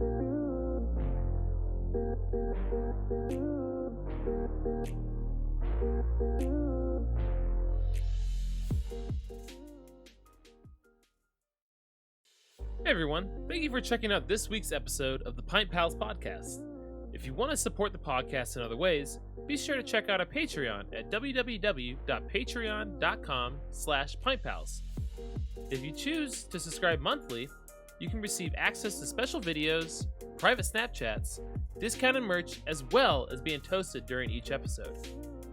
Hey everyone, thank you for checking out this week's episode of the Pint Pals podcast. If you want to support the podcast in other ways, be sure to check out our Patreon at www.patreon.com/pintpals. If you choose to subscribe monthly, you can receive access to special videos, private Snapchats, discounted merch, as well as being toasted during each episode.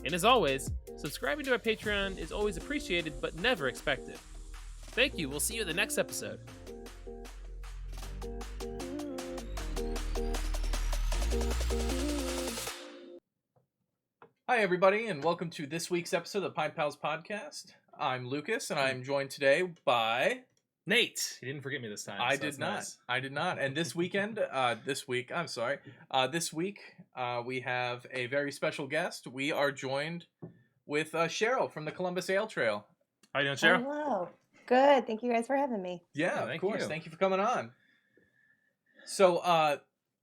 And as always, subscribing to our Patreon is always appreciated but never expected. Thank you, we'll see you in the next episode. Hi, everybody, and welcome to this week's episode of the Pint Pals podcast. I'm Lucas, and I'm joined today by Nate. You didn't forget me this time. I did not. Nice. I did not. And this week, we have a very special guest. We are joined with Cheryl from the Columbus Ale Trail. How you doing, Cheryl? Hello. Good. Thank you guys for having me. Yeah, of course. Thank you for coming on. So,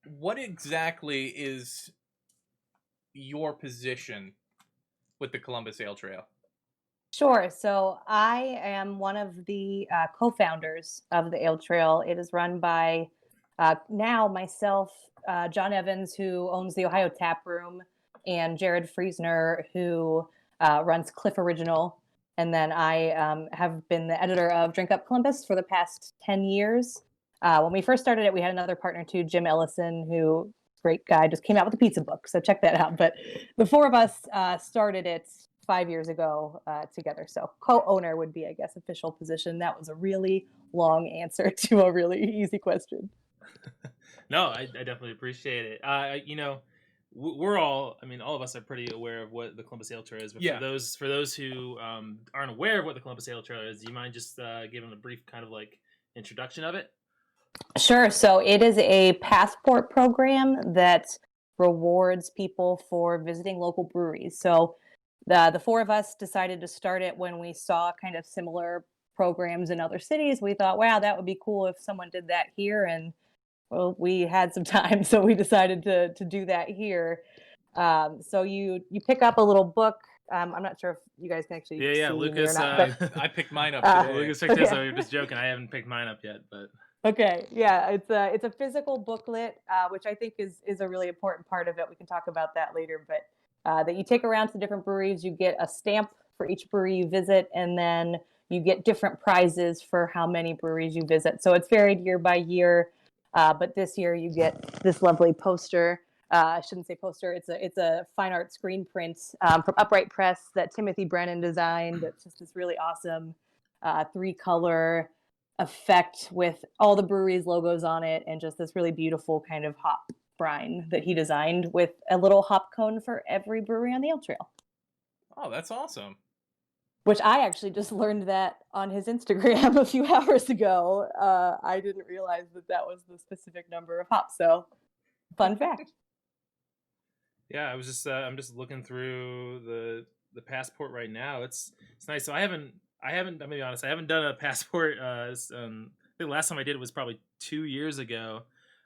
what exactly is your position with the Columbus Ale Trail? Sure. So I am one of the co-founders of the Ale Trail. It is run by now myself, John Evans, who owns the Ohio Tap Room, and Jared Friesner, who runs Cliff Original. And then I have been the editor of Drink Up Columbus for the past 10 years. When we first started it, we had another partner too, Jim Ellison, who great guy, just came out with a pizza book, so check that out. But the four of us started it 5 years ago together. So co-owner would be, I guess, official position. That was a really long answer to a really easy question. No, I definitely appreciate it. We're all of us are pretty aware of what the Columbus Ale Trail is. But for those who aren't aware of what the Columbus Ale Trail is, do you mind just giving a brief kind of like introduction of it? Sure. So it is a passport program that rewards people for visiting local breweries. So the four of us decided to start it when we saw kind of similar programs in other cities. We thought, wow, that would be cool if someone did that here. And well, we had some time, so we decided to do that here. So you pick up a little book. I'm not sure if you guys can actually see Lucas, me or not, but I picked mine up today. Lucas picked this, so you're just joking. I haven't picked mine up yet, but okay, yeah, it's a physical booklet, which I think is a really important part of it. We can talk about that later, but that you take around to different breweries. You get a stamp for each brewery you visit, and then you get different prizes for how many breweries you visit. So it's varied year by year, but this year you get this lovely poster. I shouldn't say poster. It's a fine art screen print from Upright Press that Timothy Brennan designed. It's just this really awesome 3-color effect with all the breweries' logos on it, and just this really beautiful kind of hop brine that he designed with a little hop cone for every brewery on the Ale Trail. Oh, that's awesome. Which I actually just learned that on his Instagram a few hours ago. I didn't realize that was the specific number of hops. So, fun fact. Yeah, I'm just looking through the passport right now. It's nice. So I'm gonna be honest, I haven't done a passport. I think the last time I did it was probably 2 years ago.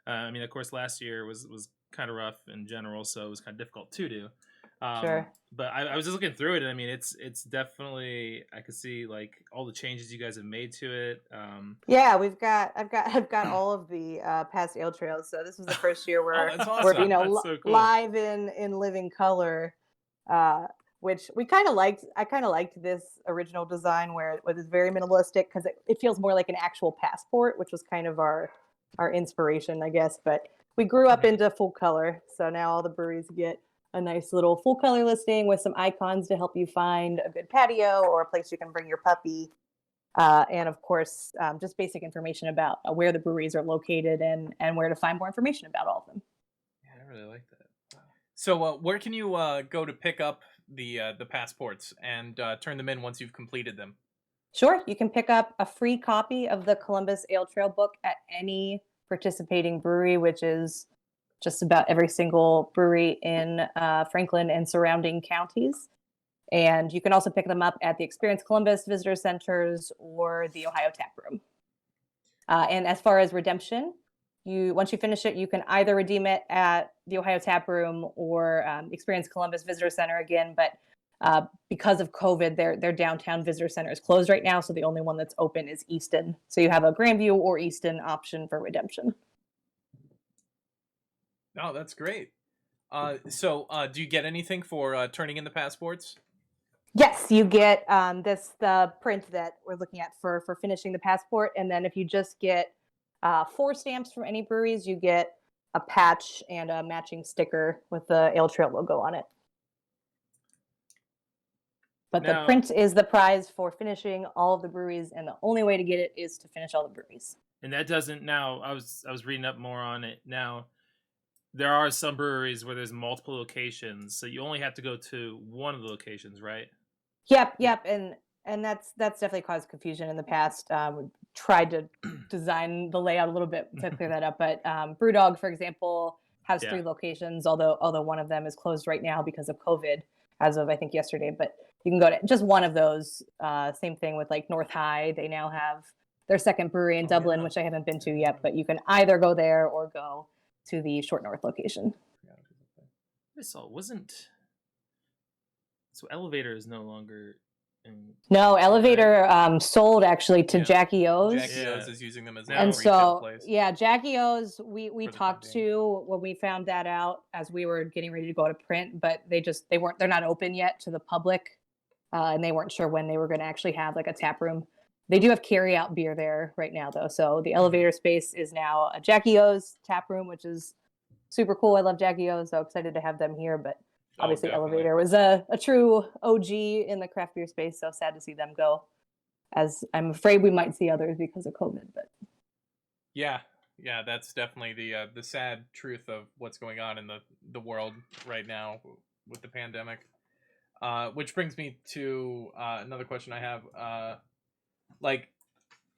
Of course, last year was kind of rough in general, so it was kind of difficult to do. Sure. But I was just looking through it, and it's definitely, I could see like all the changes you guys have made to it. Yeah, I've got all of the past Ale Trails. So this was the first year where that's awesome. That's so cool. Live in living color, which we kind of liked. I kind of liked this original design where it was very minimalistic because it feels more like an actual passport, which was kind of our inspiration, I guess. But we grew up into full color, so now all the breweries get a nice little full color listing with some icons to help you find a good patio or a place you can bring your puppy. And of course, just basic information about where the breweries are located and where to find more information about all of them. Yeah, I really like that. Wow. So where can you go to pick up the passports and turn them in once you've completed them? Sure. You can pick up a free copy of the Columbus Ale Trail book at any participating brewery, which is just about every single brewery in Franklin and surrounding counties. And you can also pick them up at the Experience Columbus Visitor Centers or the Ohio Tap Room. And as far as redemption, once you finish it, you can either redeem it at the Ohio Tap Room or Experience Columbus Visitor Center again. But because of COVID, their downtown visitor center is closed right now, so the only one that's open is Easton. So you have a Grandview or Easton option for redemption. Oh, that's great. So do you get anything for turning in the passports? Yes, you get the print that we're looking at for finishing the passport, and then if you just get 4 stamps from any breweries, you get a patch and a matching sticker with the Ale Trail logo on it. But the print is the prize for finishing all of the breweries, and the only way to get it is to finish all the breweries. And that doesn't now. I was reading up more on it. Now, there are some breweries where there's multiple locations, so you only have to go to one of the locations, right? Yep, and that's definitely caused confusion in the past. We tried to design the layout a little bit to clear that up, but BrewDog, for example, has 3 locations, although one of them is closed right now because of COVID, as of I think yesterday. But you can go to just one of those. Same thing with like North High; they now have their second brewery in Dublin, which I haven't been to yet. But you can either go there or go to the Short North location. I saw wasn't. So Elevator is no longer No, Elevator sold actually to Jackie O's. Jackie O's is using them as a and retail place. Jackie O's we talked to when we found that out as we were getting ready to go to print, but they're not open yet to the public, and they weren't sure when they were going to actually have like a tap room. They do have carry out beer there right now though, so the Elevator space is now a Jackie O's tap room, which is super cool. I love Jackie O's, so excited to have them here, but obviously Elevator was a true OG in the craft beer space, so sad to see them go, as I'm afraid we might see others because of COVID. But yeah, that's definitely the sad truth of what's going on in the world right now with the pandemic. Which brings me to another question I have.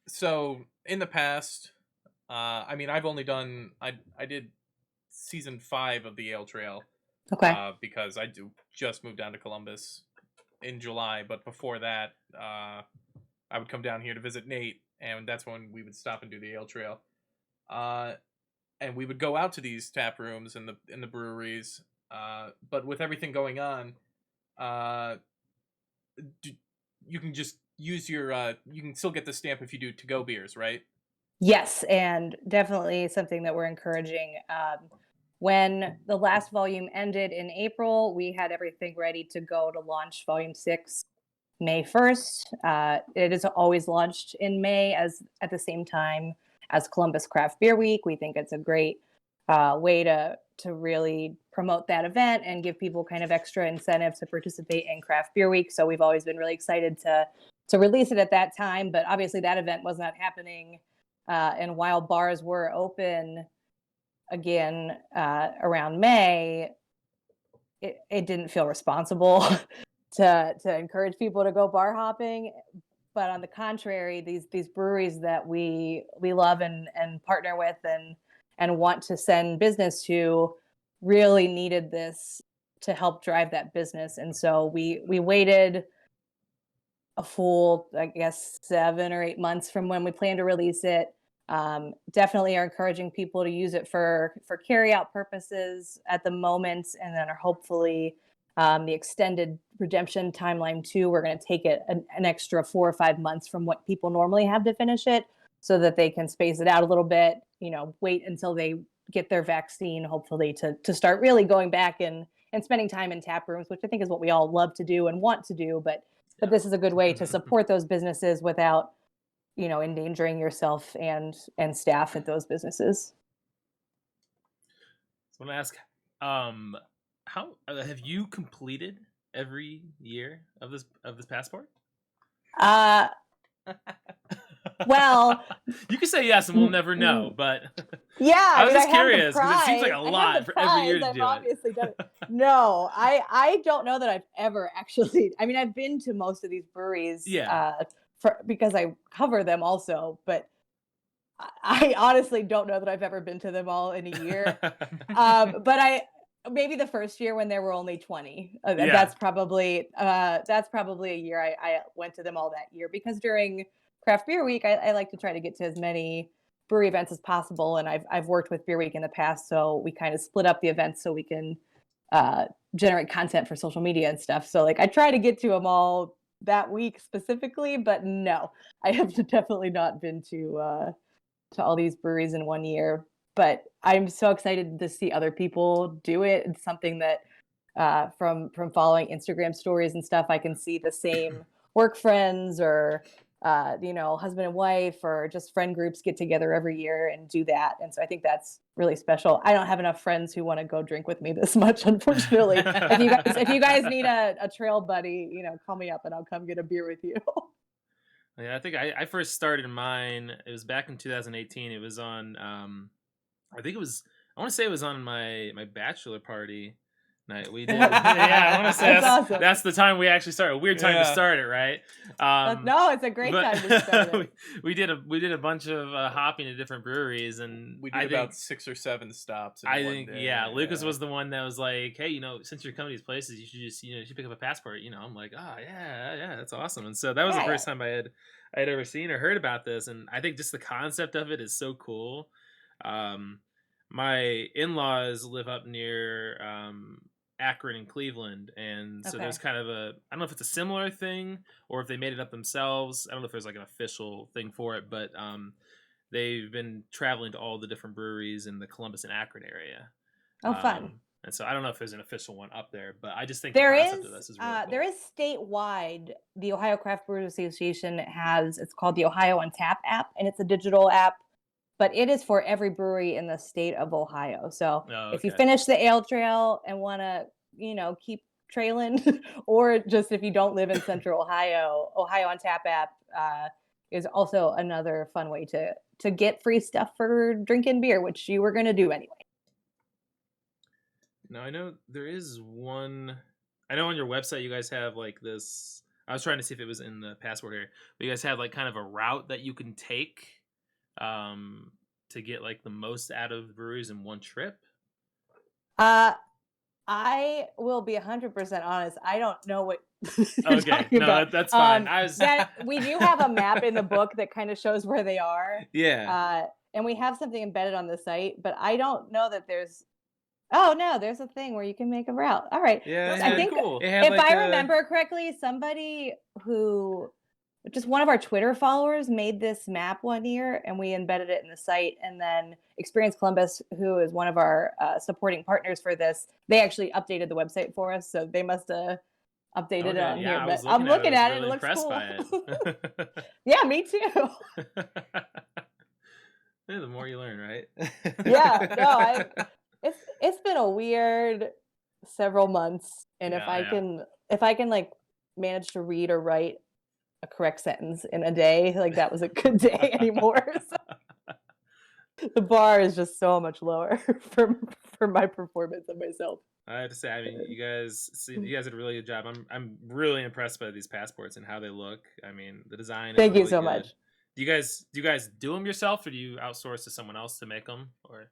So in the past, I mean, I've only done I did season 5 of the Ale Trail. Okay. Because I just moved down to Columbus in July, but before that, I would come down here to visit Nate, and that's when we would stop and do the Ale Trail. And we would go out to these tap rooms in the breweries. But with everything going on, you can just use your you can still get the stamp if you do to-go beers, right? Yes, and definitely something that we're encouraging. When the last volume ended in April, we had everything ready to go to launch volume 6 May 1st. It is always launched in May at the same time as Columbus Craft Beer Week. We think it's a great way to really promote that event and give people kind of extra incentive to participate in Craft Beer Week. So we've always been really excited to release it at that time. But obviously that event was not happening. And while bars were open again around May, it didn't feel responsible to encourage people to go bar hopping. But on the contrary, these breweries that we love and partner with and want to send business to really needed this to help drive that business. And so we waited a full, I guess, 7 or 8 months from when we planned to release it. Definitely are encouraging people to use it for carry out purposes at the moment, and then are hopefully the extended redemption timeline too. We're going to take it an extra 4 or 5 months from what people normally have to finish it, so that they can space it out a little bit. Wait until they get their vaccine, hopefully to start really going back and spending time in tap rooms, which I think is what we all love to do and want to do. But this is a good way to support those businesses without endangering yourself and staff at those businesses. So I want to ask, how have you completed every year of this passport? Well, you can say yes, and we'll never know. But yeah, I was just curious because it seems like a lot for every year to do obviously done it. No, I don't know that I've ever actually. I mean, I've been to most of these breweries. Yeah. Because I cover them also, but I honestly don't know that I've ever been to them all in a year. But maybe the first year when there were only 20. That's probably a year I went to them all that year, because during Craft Beer Week I like to try to get to as many brewery events as possible. And I've worked with Beer Week in the past, so we kind of split up the events so we can generate content for social media and stuff. So like I try to get to them all that week specifically, but no, I have definitely not been to all these breweries in one year. But I'm so excited to see other people do it. It's something that from following Instagram stories and stuff, I can see the same work friends or husband and wife or just friend groups get together every year and do that. And so I think that's really special. I don't have enough friends who want to go drink with me this much, unfortunately. If you guys need a trail buddy, call me up and I'll come get a beer with you. Yeah, I think I first started mine. It was back in 2018. It was on. I think it was. I want to say it was on my bachelor party night. We did. Yeah, I want to say awesome. That's the time we actually started. A weird time to start it, right? No, it's a great time to start it. we did a bunch of hopping to different breweries, and we did about 6 or 7 stops. I think Lucas was the one that was like, hey, since you're coming to these places, you should just you should pick up a passport. I'm like, oh yeah, that's awesome. And so that was the first time I had ever seen or heard about this, and I think just the concept of it is so cool. My in-laws live up near Akron and Cleveland, and so there's kind of I don't know if it's a similar thing or if they made it up themselves. I don't know if there's like an official thing for it, but they've been traveling to all the different breweries in the Columbus and Akron area. Oh, fun. And so I don't know if there's an official one up there, but I just think there the concept of this is really cool. There is statewide. The Ohio Craft Brewers Association it's called the Ohio on Tap app, and it's a digital app. But it is for every brewery in the state of Ohio. So if you finish the ale trail and want to, keep trailing, or just if you don't live in Central Ohio on Tap app is also another fun way to get free stuff for drinking beer, which you were going to do anyway. Now I know there is one. I know on your website you guys have like this. I was trying to see if it was in the passport here, but you guys have like kind of a route that you can take. To get like the most out of breweries in one trip? I will be 100% honest. I don't know what you're talking about. That's fine. We do have a map in the book that kind of shows where they are. Yeah. And we have something embedded on the site, but I don't know that there's. Oh no, there's a thing where you can make a route. All right. Yeah, I think cool. If I remember correctly, somebody who. Just one of our Twitter followers made this map one year and we embedded it in the site. And then Experience Columbus, who is one of our supporting partners for this, they actually updated the website for us. So they must have updated it on here. But I'm looking at it. It looks cool. By it. Yeah, me too. The more you learn, right? Yeah. No, it's been a weird several months. And if I can like manage to read or write a correct sentence in a day, like that was a good day anymore. So the bar is just so much lower for my performance of myself. I have to say, I mean, you guys did a really good job. I'm really impressed by these passports and how they look. I mean, the design. Thank you really so good. much. Do you guys do them yourself, or do you outsource to someone else to make them? Or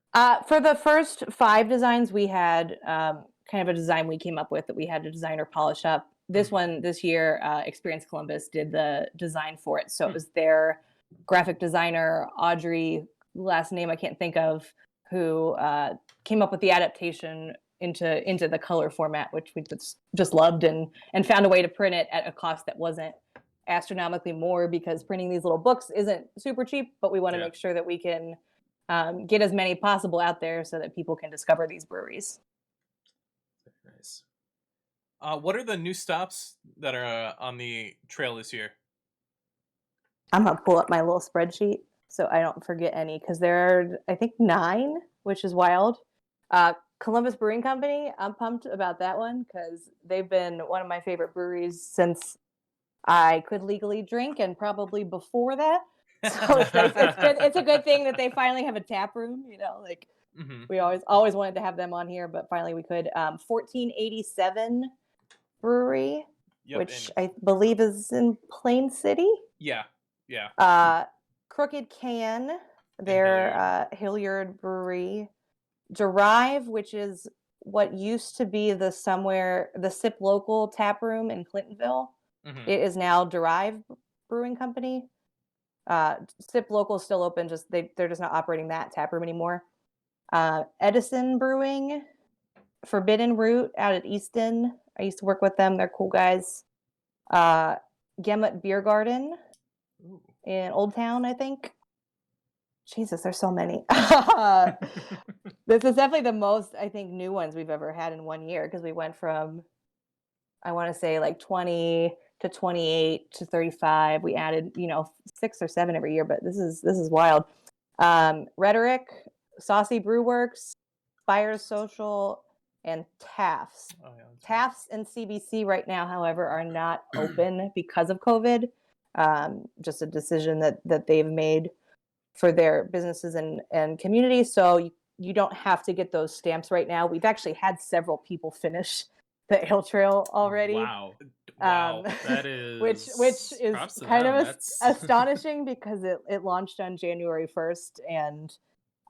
for the first 5 designs, we had kind of a design we came up with that we had a designer polish up. This one this year, Experience Columbus did the design for it. So it was their graphic designer, Audrey, last name I can't think of, who came up with the adaptation into the color format, which we just loved and found a way to print it at a cost that wasn't astronomically more, because printing these little books isn't super cheap, but we want to make sure that we can get as many possible out there so that people can discover these breweries. Nice. What are the new stops that are on the trail this year? I'm going to pull up my little spreadsheet so I don't forget any, because there are, I think, 9, which is wild. Columbus Brewing Company, I'm pumped about that one because they've been one of my favorite breweries since I could legally drink, and probably before that. So it's a good thing that they finally have a tap room, we always wanted to have them on here, but finally we could. 1487 Brewery, which I believe is in Plain City. Yeah. Crooked Can, their Hilliard Brewery. Derive, which is what used to be the Sip Local tap room in Clintonville. Mm-hmm. It is now Derive Brewing Company. Sip Local is still open, just they're just not operating that tap room anymore. Edison Brewing, Forbidden Root out at Easton. I used to work with them. They're cool guys. Gemut Beer Garden Ooh. in Old Town, I think. Jesus, there's so many. This is definitely the most, I think, new ones we've ever had in 1 year, because we went from, I want to say, like 20 to 28 to 35. We added, 6 or 7 every year, but this is wild. Rhetoric, Saucy Brewworks, Spires Social, and Taft's. Oh, yeah, that's right. Taft's and CBC right now, however, are not open because of COVID. Just a decision that they've made for their businesses and communities. So you don't have to get those stamps right now. We've actually had several people finish the Ale Trail already. Wow. That is which is props to kind them. of That's astonishing, because it launched on January 1st, and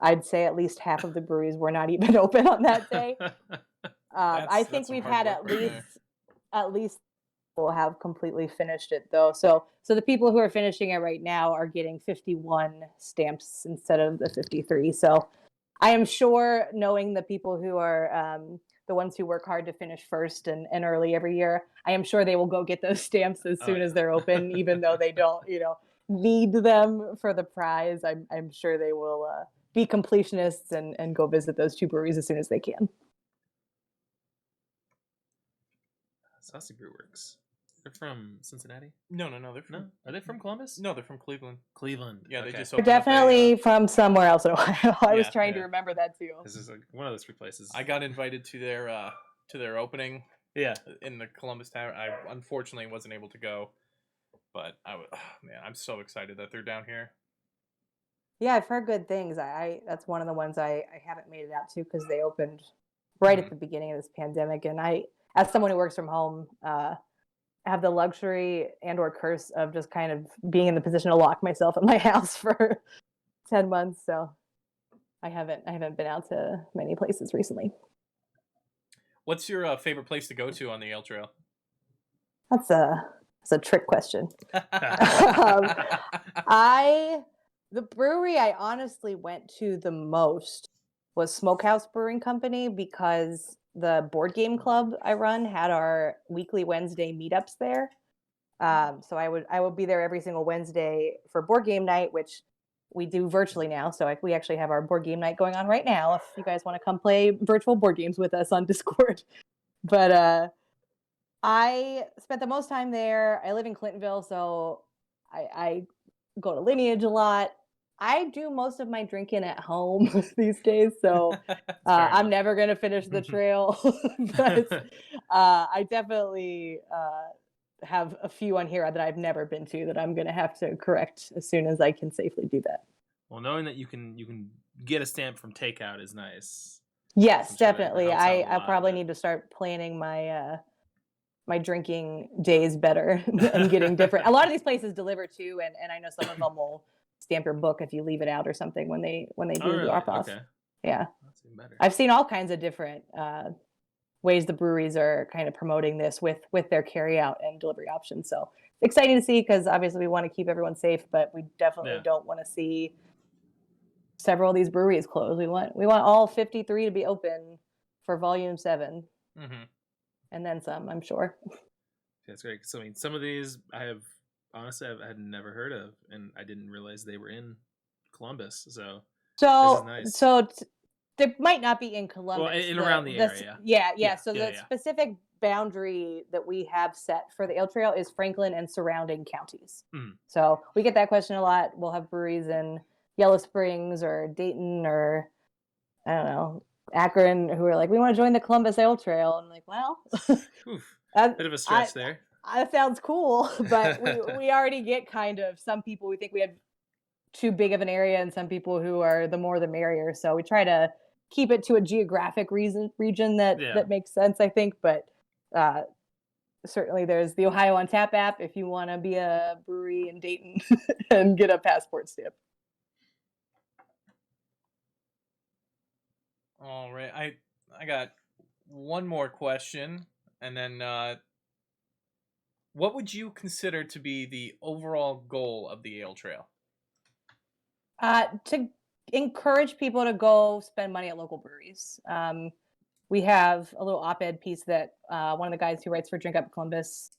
I'd say at least half of the breweries were not even open on that day. I think That's some we've hard had work at right least there. at least people have completely finished it, though. So the people who are finishing it right now are getting 51 stamps instead of the 53. So I am sure, knowing the people who are the ones who work hard to finish first and early every year, I am sure they will go get those stamps as soon as they're open, even though they don't, need them for the prize. I'm sure they will be completionists and go visit those 2 breweries as soon as they can. Saucy Brewworks. They're from Cincinnati? No. They're from, No? Are they from Columbus? No, they're from Cleveland. Cleveland. Yeah, they okay. just They're opened up definitely from somewhere else in Ohio. I was Yeah, trying to yeah. remember that too. This is like one of those 3 places. I got invited to their opening Yeah. in the Columbus Tower. I unfortunately wasn't able to go, but man, I'm so excited that they're down here. Yeah, I've heard good things. I that's one of the ones I haven't made it out to, because they opened right at the beginning of this pandemic, and I, as someone who works from home, have the luxury and or curse of just kind of being in the position to lock myself in my house for 10 months. So I haven't been out to many places recently. What's your favorite place to go to on the Ale Trail? That's a trick question. The brewery I honestly went to the most was Smokehouse Brewing Company, because the board game club I run had our weekly Wednesday meetups there. So I would be there every single Wednesday for board game night, which we do virtually now. So we actually have our board game night going on right now, if you guys want to come play virtual board games with us on Discord. But I spent the most time there. I live in Clintonville, so I go to Lineage a lot. I do most of my drinking at home these days, so I'm never going to finish the trail. But I definitely have a few on here that I've never been to that I'm going to have to correct as soon as I can safely do that. Well, knowing that you can get a stamp from takeout is nice. Yes, Sure definitely. I probably need to start planning my my drinking days better and getting different. A lot of these places deliver too, and I know some of them will stamp your book if you leave it out or something when they do really? drop off. Okay. Yeah, that's even better. I've seen all kinds of different ways the breweries are kind of promoting this with their carry out and delivery options. So exciting to see, because obviously we want to keep everyone safe, but we definitely don't want to see several of these breweries close. We want all 53 to be open for Volume 7, and then some, I'm sure. That's great. So I mean, some of these I have honestly I had never heard of, and I didn't realize they were in Columbus. So this is nice. They might not be in Columbus. Well, in around the area. Yeah. So the specific boundary that we have set for the Ale Trail is Franklin and surrounding counties. So we get that question a lot. We'll have breweries in Yellow Springs or Dayton or, I don't know, Akron, who are like, we want to join the Columbus Ale Trail. And I'm like, well, bit of a stretch there. That sounds cool, but we already get kind of, some people, we think we have too big of an area, and some people who are the more the merrier. So we try to keep it to a geographic region that makes sense, I think. But certainly there's the Ohio on Tap app if you want to be a brewery in Dayton and get a passport stamp. All right, I got one more question, and then what would you consider to be the overall goal of the Ale Trail? To encourage people to go spend money at local breweries. We have a little op-ed piece that one of the guys who writes for Drink Up Columbus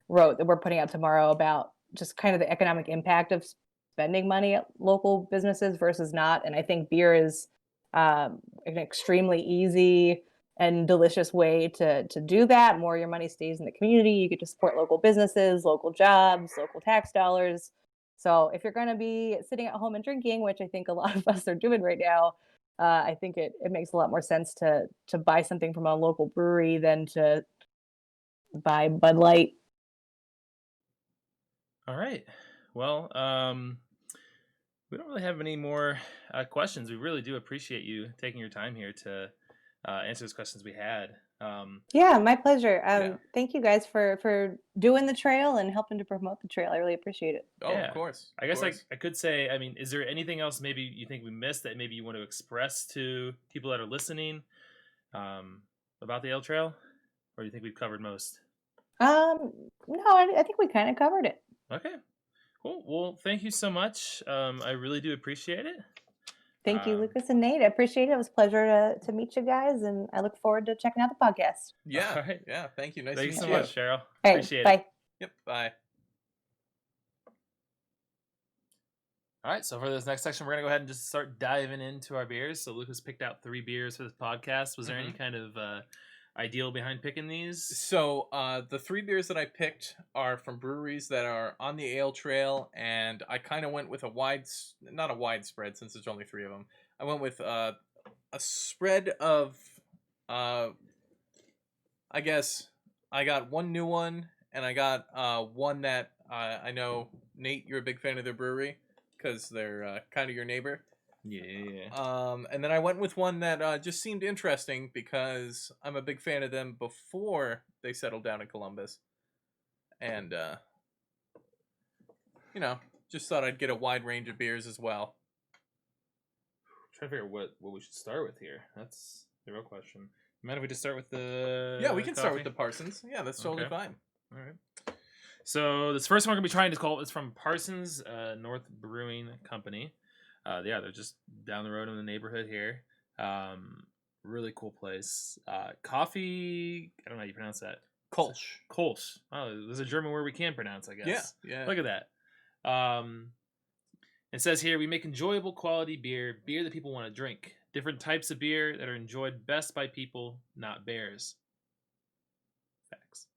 wrote that we're putting out tomorrow about just kind of the economic impact of spending money at local businesses versus not. And I think beer is an extremely easy and delicious way to do that. More of your money stays in the community. You get to support local businesses, local jobs, local tax dollars. So if you're going to be sitting at home and drinking, which I think a lot of us are doing right now, I think it makes a lot more sense to buy something from a local brewery than to buy Bud Light. All right. Well, we don't really have any more questions. We really do appreciate you taking your time here to answer those questions we had. Yeah, my pleasure. Yeah. Thank you guys for doing the trail and helping to promote the trail. I really appreciate it. Oh, Yeah. of course. I guess I could say, I mean, is there anything else maybe you think we missed that maybe you want to express to people that are listening about the Ale Trail? Or do you think we've covered most? No, I think we kind of covered it. Okay. Cool. Well, thank you so much. I really do appreciate it. Thank you, Lucas and Nate. I appreciate it. It was a pleasure to meet you guys, and I look forward to checking out the podcast. Yeah. All right. Yeah. Thank you. Nice to Thank meet you so you. much, Cheryl. Hey, Appreciate bye. it. Yep. Bye. All right, so for this next section, we're going to go ahead and just start diving into our beers. So Lucas picked out 3 beers for this podcast. Was there any kind of ideal behind picking these? So the 3 beers that I picked are from breweries that are on the Ale Trail, and I kind of went with not a wide spread since there's only 3 of them. I went with a spread of, I guess I got one new one, and I got one that I know, Nate, you're a big fan of their brewery because they're kind of your neighbor. Yeah. And then I went with one that just seemed interesting because I'm a big fan of them before they settled down in Columbus. And, just thought I'd get a wide range of beers as well. I'm trying to figure out what we should start with here. That's the real question. Mind if we just start with the Yeah, we can start with coffee? the Parsons. Yeah, that's totally fine. All right. So this first one we're going to be trying to call is from Parsons North Brewing Company. Yeah, they're just down the road in the neighborhood here. Really cool place. Coffee, I don't know how you pronounce that. Kolsch. Kolsch. Oh, there's a German word we can pronounce, I guess. Yeah. Look at that. It says here, we make enjoyable quality beer that people want to drink. Different types of beer that are enjoyed best by people, not bears. Facts.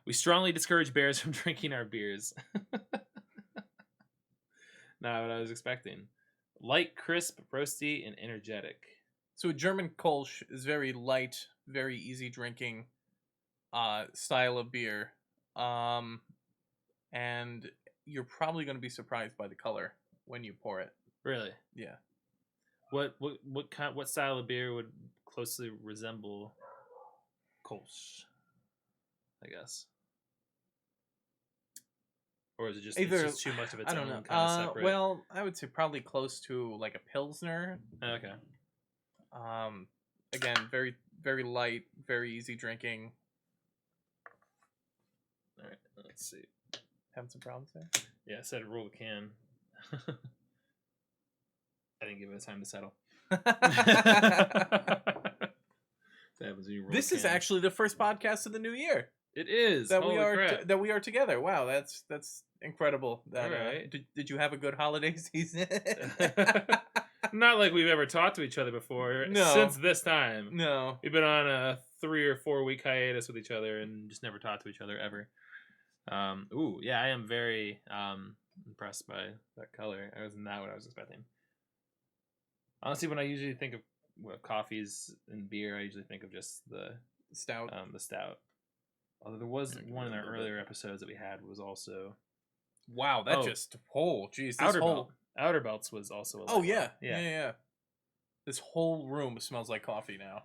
We strongly discourage bears from drinking our beers. Not what I was expecting. Light, crisp, roasty, and energetic. So a German Kolsch is very light, very easy drinking style of beer. And you're probably going to be surprised by the color when you pour it. Really? Yeah. What style of beer would closely resemble Kolsch? I guess. Or is it just, it's just too much of its own kind of separate? Well, I would say probably close to like a Pilsner. Okay. Again, very, very light, very easy drinking. All right, let's see. Having some problems there? Yeah, I said roll the can. I didn't give it time to settle. This is actually the first podcast of the new year. It is that we are together. Wow, that's incredible. All right. Did you have a good holiday season? Not like we've ever talked to each other before. No. Since this time. No. We've been on a 3 or 4 week hiatus with each other and just never talked to each other ever. Yeah, I am very impressed by that color. That was not what I was expecting. Honestly, when I usually think of coffees and beer, I usually think of just the stout. The stout. Although there was one in our earlier episodes that we had was also. Wow, that geez. Outer Belts was also. Yeah. This whole room smells like coffee now.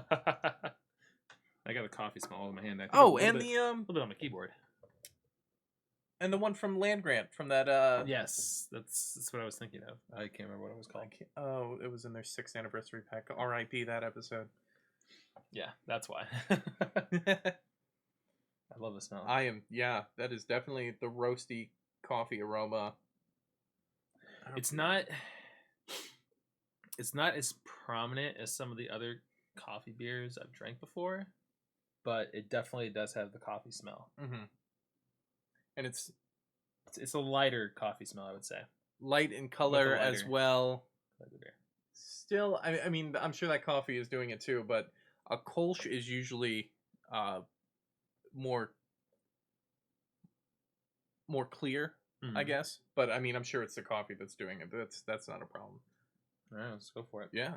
I got a coffee smell in my hand. A little bit on my keyboard. And the one from Land Grant from that. Yes, that's what I was thinking of. I can't remember what it was called. It was in their 6th anniversary pack. R.I.P. that episode. Yeah, that's why. I love the smell. That is definitely the roasty coffee aroma. It's not It's not as prominent as some of the other coffee beers I've drank before, but it definitely does have the coffee smell. Mm-hmm. And it's It's a lighter coffee smell, I would say. light in color as well. Beer. Still, I mean, I'm sure that coffee is doing it too, but a Kolsch is usually more clear, I guess. But I mean, I'm sure it's the coffee that's doing it. That's not a problem. All right, let's go for it. Yeah.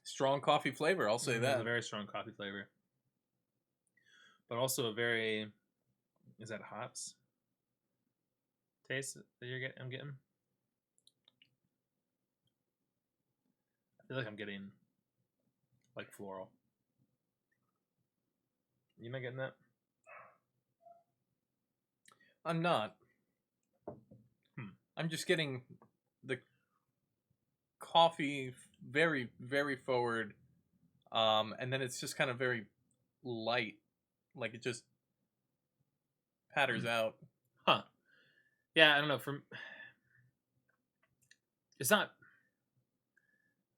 Strong coffee flavor, I'll say that. It's a very strong coffee flavor. But also a very, is that hops taste that I'm getting? I feel like I'm getting like floral. You not getting that? I'm not. I'm just getting the coffee very, very forward. And then it's just kind of very light. Like it just patters out. Huh. Yeah, I don't know. It's not.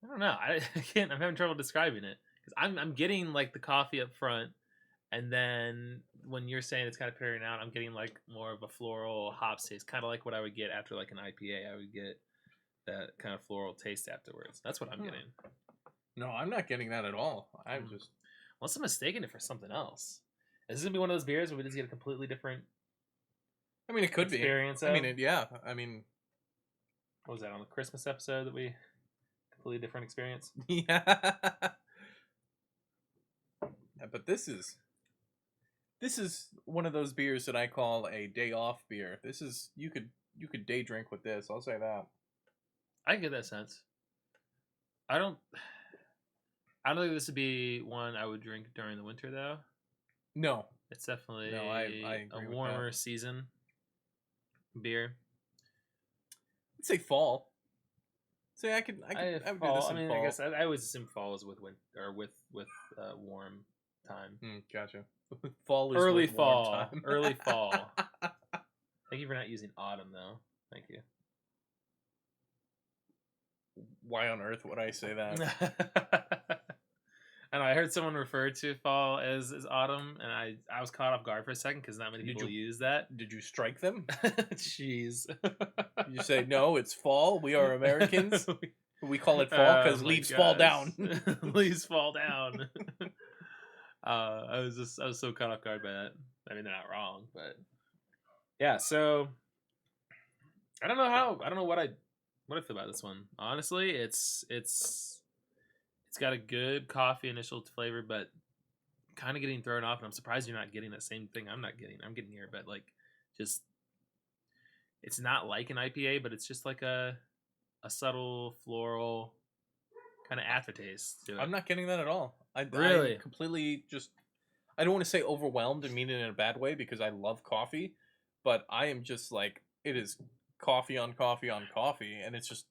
I don't know. I can't. I'm having trouble describing it because I'm getting like the coffee up front, and then when you're saying it's kind of pettering out, I'm getting like more of a floral hops taste, kind of like what I would get after like an IPA. I would get that kind of floral taste afterwards. That's what I'm getting. No, I'm not getting that at all. I'm just. Unless I'm mistaken it for something else. Is this gonna be one of those beers where we just get a completely different? I mean, it could experience be. I mean, yeah. I mean, what was that on the Christmas episode that we completely different experience? Yeah. But this is one of those beers that I call a day off beer. This is you could day drink with this. I'll say that. I get that sense. I don't think this would be one I would drink during the winter though. No. It's definitely I a warmer season beer. I'd say fall. Say I would do this in fall. I mean, I guess I always assume fall is with winter or with warm time. Gotcha. Fall is early with fall. Warm time. Early fall. Thank you for not using autumn though. Thank you. Why on earth would I say that? I know, I heard someone refer to fall as autumn, and I was caught off guard for a second because not many people use that. Did you strike them? Jeez. You say, no, it's fall. We are Americans. We call it fall because leaves fall down. Leaves fall down. I was so caught off guard by that. I mean, they're not wrong, but yeah. So I don't know what I feel about this one. Honestly, it's got a good coffee initial flavor, but kind of getting thrown off. And I'm surprised you're not getting that same thing I'm getting here. But like, just it's not like an IPA, but it's just like a subtle floral kind of aftertaste to it. I'm not getting that at all. I'm completely just. I don't want to say overwhelmed and mean it in a bad way because I love coffee, but I am just like it is coffee on coffee on coffee, and it's just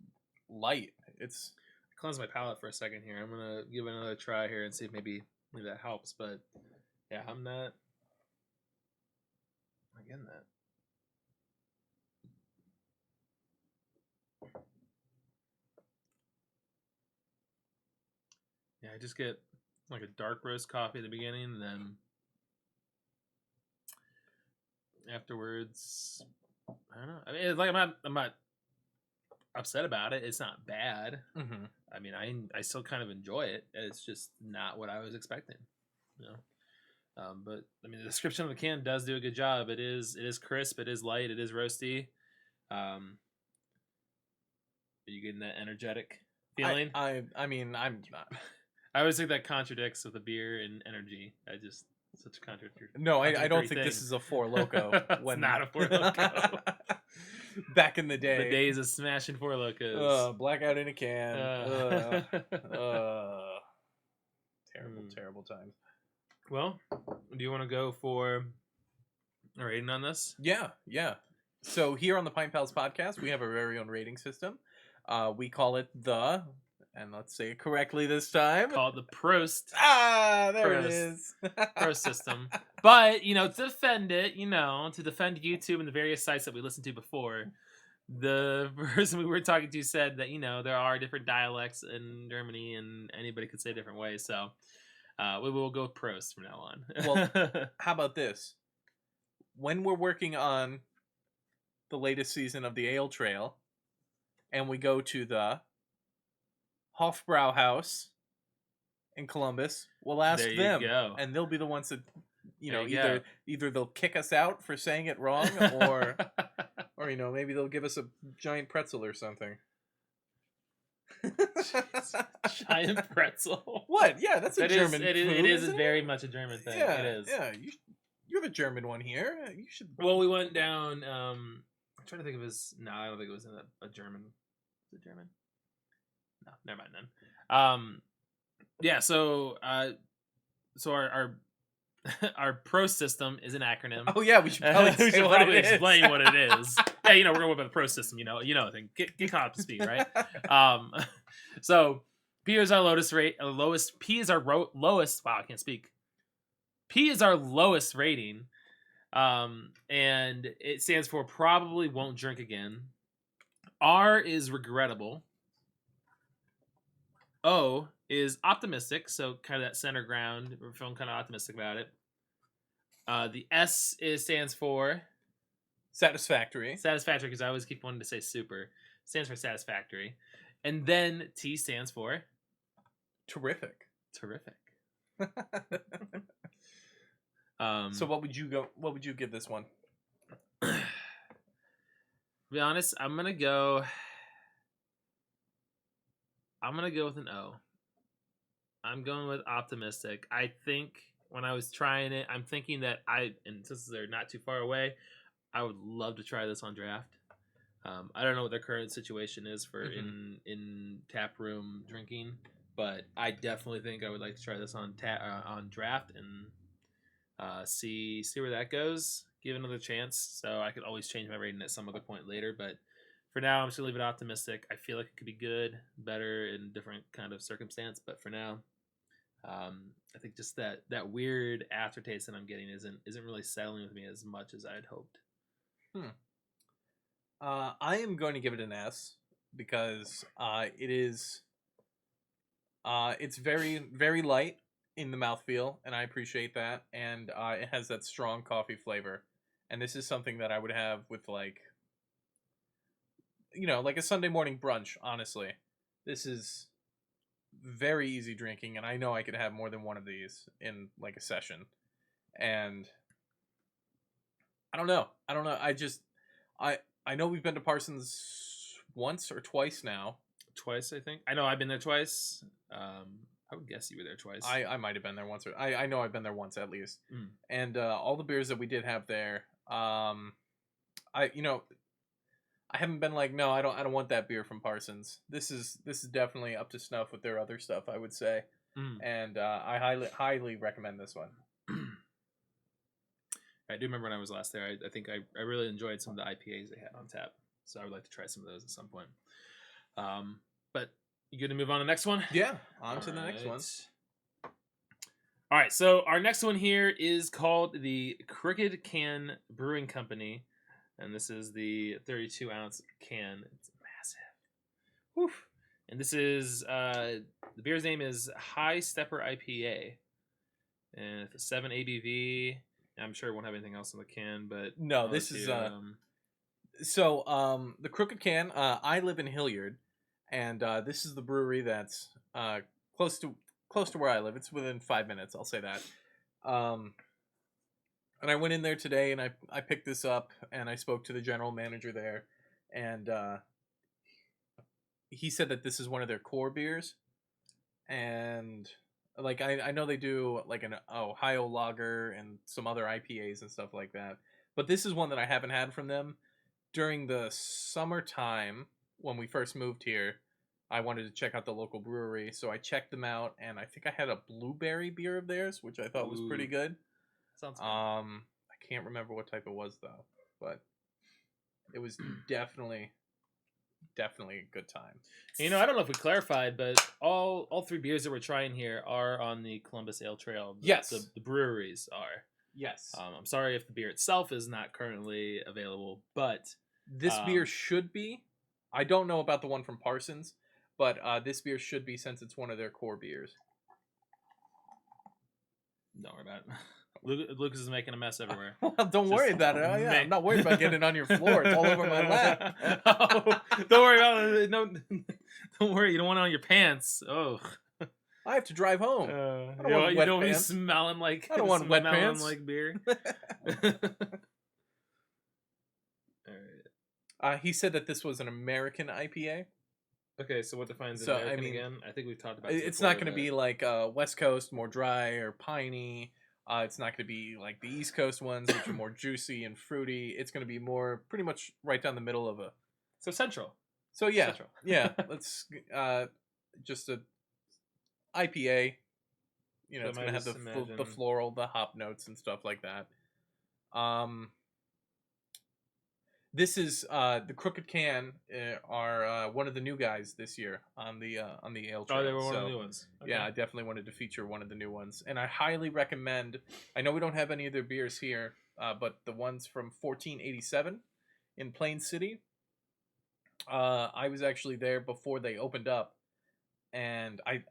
light. It's. Cleanse my palate for a second here. I'm gonna give it another try here and see if maybe that helps. But yeah, I'm not getting that. Yeah, I just get like a dark roast coffee at the beginning, and then afterwards, I don't know. I mean, it's like I'm not upset about it. It's not bad. Mm-hmm. I mean, I still kind of enjoy it. It's just not what I was expecting, you know. But I mean, the description of the can does do a good job. It is crisp. It is light. It is roasty. Are you getting that energetic feeling? I mean, I'm not. I always think that contradicts with the beer and energy. Such a contradiction. No, I don't think this is a Four Loko. It's not a Four Loko. Back in the day. The days of smashing Four Lokos. Blackout in a can. Terrible times. Well, do you want to go for a rating on this? Yeah. So here on the Pint Pals podcast, we have our very own rating system. We call it and let's say it correctly this time. Called the Prost. There it Prost. is. Prost system. But, to defend it, to defend YouTube and the various sites that we listened to before, the person we were talking to said that, there are different dialects in Germany and anybody could say a different way. So we will go with Prost from now on. Well, how about this? When we're working on the latest season of the Ale Trail and we go to the Hofbrauhaus in Columbus, we'll ask There you them, go. and they'll be the ones that, There you go. either they'll kick us out for saying it wrong, or maybe they'll give us a giant pretzel or something. Giant pretzel. What? Yeah, that's a German food. It is very much a German thing. Yeah, it is. Yeah, you're the German one here. You should. Well, we went down. I'm trying to think of his. No, I don't think it was a German. Is it German? No, never mind then. Yeah. So our our pro system is an acronym. Oh yeah, we should probably explain what it is. Yeah, we're going with the pro system. The thing. Get caught up to speed, right? So P is our lowest. P is our lowest. Wow, I can't speak. P is our lowest rating, and it stands for probably won't drink again. R is regrettable. O is optimistic, so kind of that center ground. We're feeling kind of optimistic about it. The S stands for satisfactory. Satisfactory, because I always keep wanting to say super. Stands for satisfactory. And then T stands for terrific. Terrific. So what would you give this one? To be honest, I'm gonna go with an O. I'm going with optimistic. I think when I was trying it, I'm thinking that and since they're not too far away, I would love to try this on draft. I don't know what their current situation is for in tap room drinking, but I definitely think I would like to try this on draft and see where that goes. Give it another chance. So I could always change my rating at some other point later, but for now, I'm just gonna leave it optimistic. I feel like it could be good, better in different kind of circumstance, but for now, I think just that weird aftertaste that I'm getting isn't really settling with me as much as I had hoped. I am going to give it an S because it is. It's very, very light in the mouthfeel, and I appreciate that. And it has that strong coffee flavor, and this is something that I would have with like a Sunday morning brunch. Honestly, this is very easy drinking, and I know I could have more than one of these in like a session. And I don't know. I know we've been to Parsons once or twice now. Twice, I think. I know I've been there twice. I would guess you were there twice. I might have been there once. I know I've been there once at least. And all the beers that we did have there, I haven't been like, no, I don't want that beer from Parsons. This is definitely up to snuff with their other stuff, I would say. And I highly recommend this one. I do remember when I was last there. I think I really enjoyed some of the IPAs they had on tap, so I would like to try some of those at some point. But you good to move on to the next one? Yeah, on to the next one. All right, so our next one here is called the Crooked Can Brewing Company, and this is the 32-ounce can. It's massive. Woof. And this is the beer's name is High Stepper IPA, and it's a 7 ABV. I'm sure it won't have anything else on the can, but no, this is the Crooked Can. I live in Hilliard, and this is the brewery that's close to where I live. It's within 5 minutes, I'll say that. And I went in there today, and I picked this up, and I spoke to the general manager there, and he said that this is one of their core beers, and like I know they do like an Ohio lager and some other IPAs and stuff like that, but this is one that I haven't had from them. During the summertime when we first moved here, I wanted to check out the local brewery, so I checked them out, and I think I had a blueberry beer of theirs, which I thought was pretty good. Sounds good. I can't remember what type it was though, but it was definitely definitely a good time. You know, I don't know if we clarified, but all three beers that we're trying here are on the Columbus Ale Trail. Yes. The breweries are. Yes. I'm sorry if the beer itself is not currently available, but this beer should be. I don't know about the one from Parsons, but this beer should be, since it's one of their core beers. Don't worry about it. Lucas is making a mess everywhere. Well, don't worry about it. Oh, yeah. I'm not worried about getting it on your floor. It's all over my lap. Oh, don't worry about it. No, don't worry. You don't want it on your pants. Oh. I have to drive home. I don't want wet don't be pants. smelling like. I don't want wet pants. Like beer. All right. He said that this was an American IPA. Okay, so what defines So, American I mean, again? I think we've talked about this it's before, not going to be like West Coast, more dry or piney. It's not going to be like the East Coast ones, which are more juicy and fruity. It's going to be more pretty much right down the middle of a. So central. So yeah, Central. yeah. Let's just a IPA. You know, So it's going to have the imagine- floral, the hop notes and stuff like that. This is the Crooked Can are one of the new guys this year on the Ale Trail. Oh, they were one of the new ones. Okay. Yeah, I definitely wanted to feature one of the new ones, and I highly recommend. I know we don't have any of their beers here, but the ones from 1487 in Plain City. I was actually there before they opened up, and I'm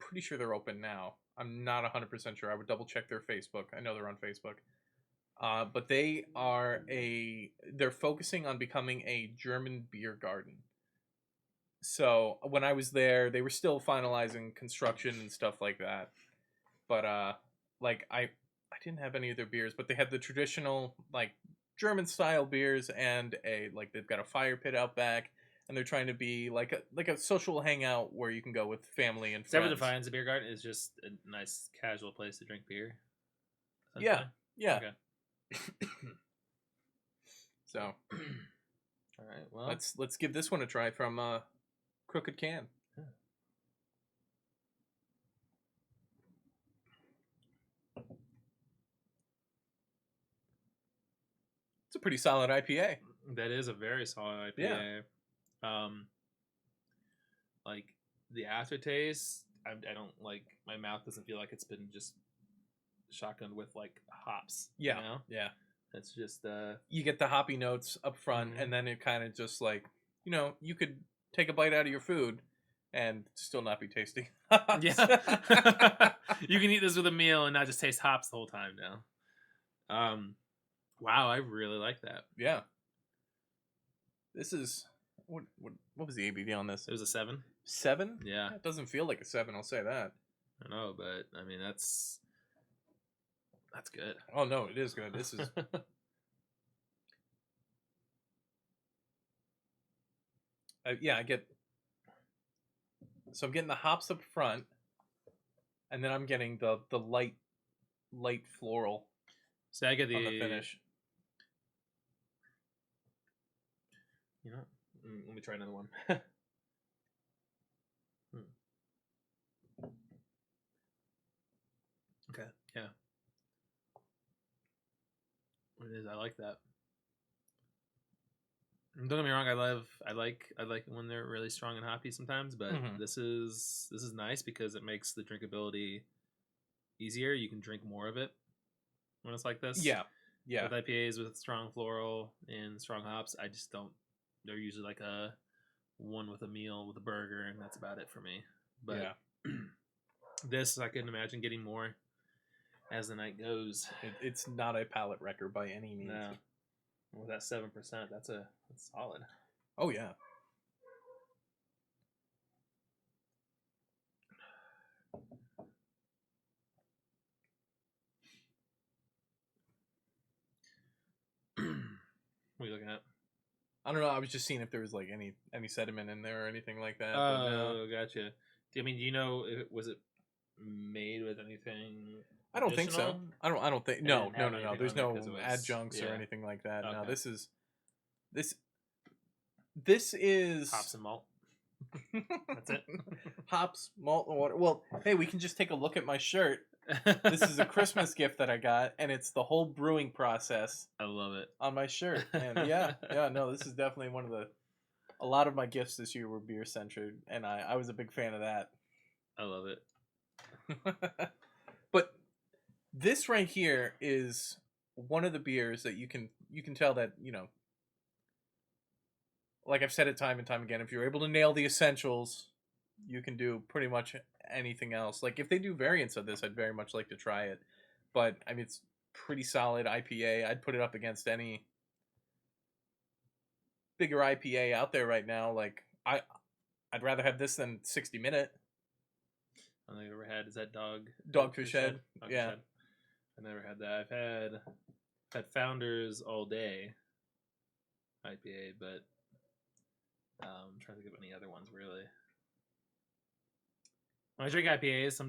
pretty sure they're open now. I'm not 100% sure. I would double check their Facebook. I know they're on Facebook. But they're focusing on becoming a German beer garden. So when I was there, they were still finalizing construction and stuff like that. But like I didn't have any of their beers, but they had the traditional like German style beers and they've got a fire pit out back, and they're trying to be like a social hangout where you can go with family and Is that friends. what defines a beer garden? Is just a nice casual place to drink beer? Yeah. Yeah. Okay. So, all right. Well, let's give this one a try from Crooked Can. Yeah. It's a pretty solid IPA. that is a very solid IPA. Like the aftertaste, I don't like. My mouth doesn't feel like it's been just shotgunned with like hops. Yeah. You know? Yeah. It's just you get the hoppy notes up front, and then it kind of just like, you know, you could take a bite out of your food and still not be tasting hops. Yeah. You can eat this with a meal and not just taste hops the whole time now. Wow, I really like that. Yeah. This is what was the ABV on this? It was a 7. 7? Yeah. It doesn't feel like a 7, I'll say that. I know, but I mean that's good. Oh no, it is good. This is yeah, I'm getting the hops up front, and then I'm getting the light floral So I get on the finish. You know, let me try another one. Okay, yeah. It is. I like that. Don't get me wrong. I like when they're really strong and hoppy sometimes, but this is nice because it makes the drinkability easier. You can drink more of it when it's like this. Yeah, yeah. With IPAs with strong floral and strong hops, I just don't. They're usually like a one with a meal with a burger, and that's about it for me. But yeah. This I can imagine getting more as the night goes. It's not a palate wrecker by any means. No. With that 7%, that's solid. Oh yeah. What are you looking at? I don't know. I was just seeing if there was like any sediment in there or anything like that. Oh, gotcha. I mean, do you know was it made with anything? I don't think so. I don't think. No. There's no because it was- adjuncts or yeah. anything like that. No, Okay. this is Hops and malt. That's it. hops, malt, and water. Well, hey, we can just take a look at my shirt. This is a Christmas gift that I got, and it's the whole brewing process I love it. on my shirt. And no, this is definitely one of the a lot of my gifts this year were beer centered, and I was a big fan of that. I love it. But this right here is one of the beers that you can tell that, you know, like I've said it time and time again, if you're able to nail the essentials, you can do pretty much anything else. Like if they do variants of this, I'd very much like to try it. But I mean, it's pretty solid IPA. I'd put it up against any bigger IPA out there right now. Like I'd rather have this than 60 Minute. I don't think I've ever had. Is that Dogfish Head? Dogfish Yeah. Head. I've never had that. I've had Founders All Day IPA, but I'm trying to think of any other ones really. When I drink IPAs,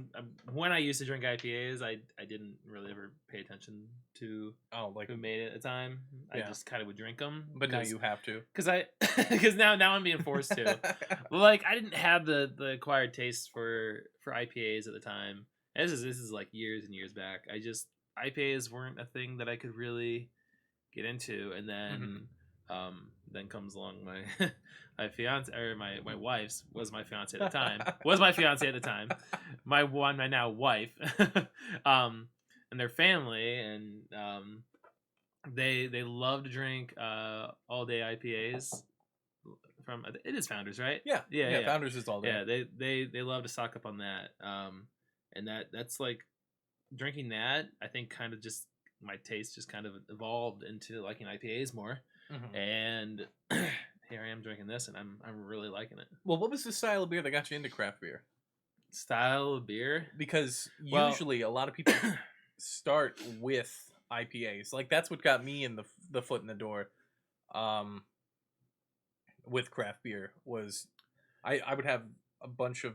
when I used to drink IPAs, I didn't really ever pay attention to who made it at the time. I just kind of would drink them. But now you have to. Because now I'm being forced to. Well, like I didn't have the acquired taste for IPAs at the time. And this is like years and years back. IPAs weren't a thing that I could really get into, and then then comes along my fiance, or my wife's was my fiance at the time my now wife, and their family, and they love to drink all day IPAs from, it is Founders, right? Yeah. Founders is all day. Yeah, they love to stock up on that, and that's like drinking that, I think kind of just my taste just kind of evolved into liking IPAs more. And here I am drinking this, and I'm really liking it. Well, what was the style of beer that got you into craft beer? Style of beer? Because usually a lot of people start with IPAs. Like that's what got me in the foot in the door with craft beer. Was I would have a bunch of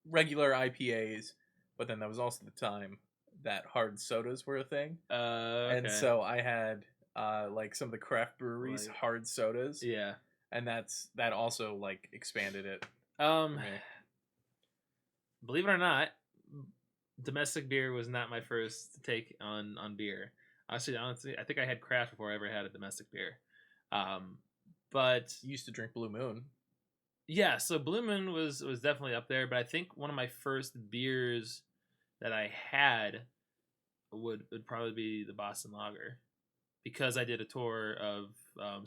regular IPAs, but then that was also the time that hard sodas were a thing. Okay. And so I had like some of the craft breweries hard sodas. Yeah. And that also like expanded it. Believe it or not, domestic beer was not my first take on beer. Actually, honestly, I think I had craft before I ever had a domestic beer. But you used to drink Blue Moon. Yeah, so Blue Moon was definitely up there, but I think one of my first beers that I had would probably be the Boston Lager, because I did a tour of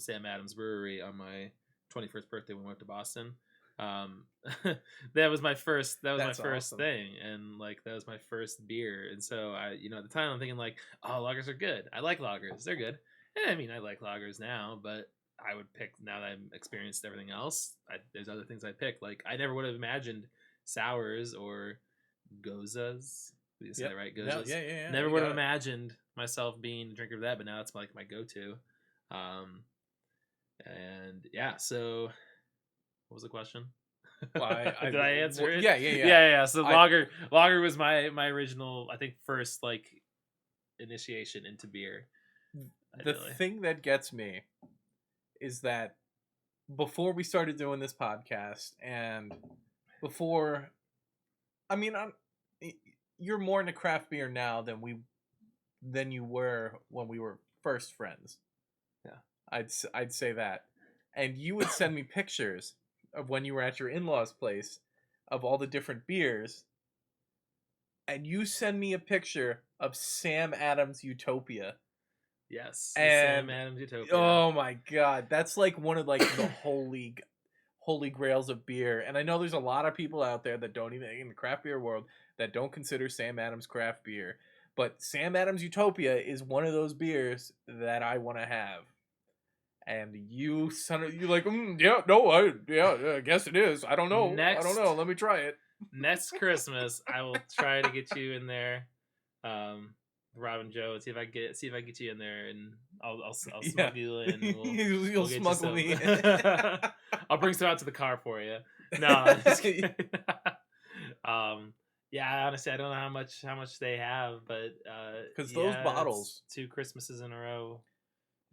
Sam Adams Brewery on my 21st birthday when we went to Boston. That was my first awesome. thing, and like that was my first beer. And so I, at the time I'm thinking like, oh, lagers are good. I like lagers. They're good. And I mean, I like lagers now, but I would pick, now that I've experienced everything else, there's other things I pick. Like I never would have imagined sours or gozas. Did you say that right? Gozas. Yeah. Never would have imagined myself being a drinker of that, but now it's like my go-to. And yeah, so what was the question? Well, Did I answer it? Yeah. So lager was my original, I think, first like initiation into beer. The thing that gets me is that before we started doing this podcast, and before, I mean, you're more into craft beer now than you were when we were first friends. Yeah, I'd say that. And you would send me pictures of when you were at your in-laws' place of all the different beers, and you send me a picture of Sam Adams Utopia. Yes, and Sam Adams Utopia. Oh my god, that's like one of like the holy grails of beer. And I know there's a lot of people out there that don't even, in the craft beer world, that don't consider Sam Adams craft beer. But Sam Adams Utopia is one of those beers that I want to have. And you like, I guess it is. I don't know. I don't know. Let me try it. Next Christmas, I will try to get you in there, Rob and Joe. See if I get you in there, and I'll smuggle you in. You'll smuggle me. I'll bring some out to the car for you. No, I'm just kidding. Yeah, honestly, I don't know how much they have, but because those bottles, 2 Christmases in a row.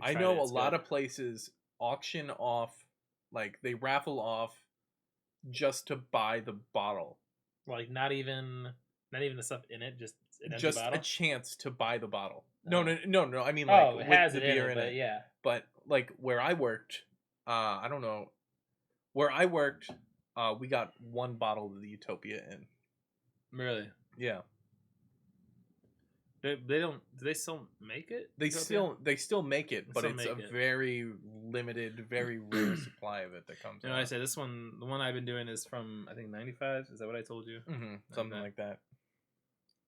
I know a lot of places auction off, like they raffle off just to buy the bottle. Like not even the stuff in it, just a chance to buy the bottle. Oh. No. I mean, like it has the it beer in it. Yeah. But like where I worked, I don't know. Where I worked, we got one bottle of the Utopia in. Really? Yeah. They don't. Do they still make it? They Utopia? still make it, but Still it's make a it. very limited, very rare supply of it that comes You out. know, I say this one, the one I've been doing is from I think '95. Is that what I told you? Something like that.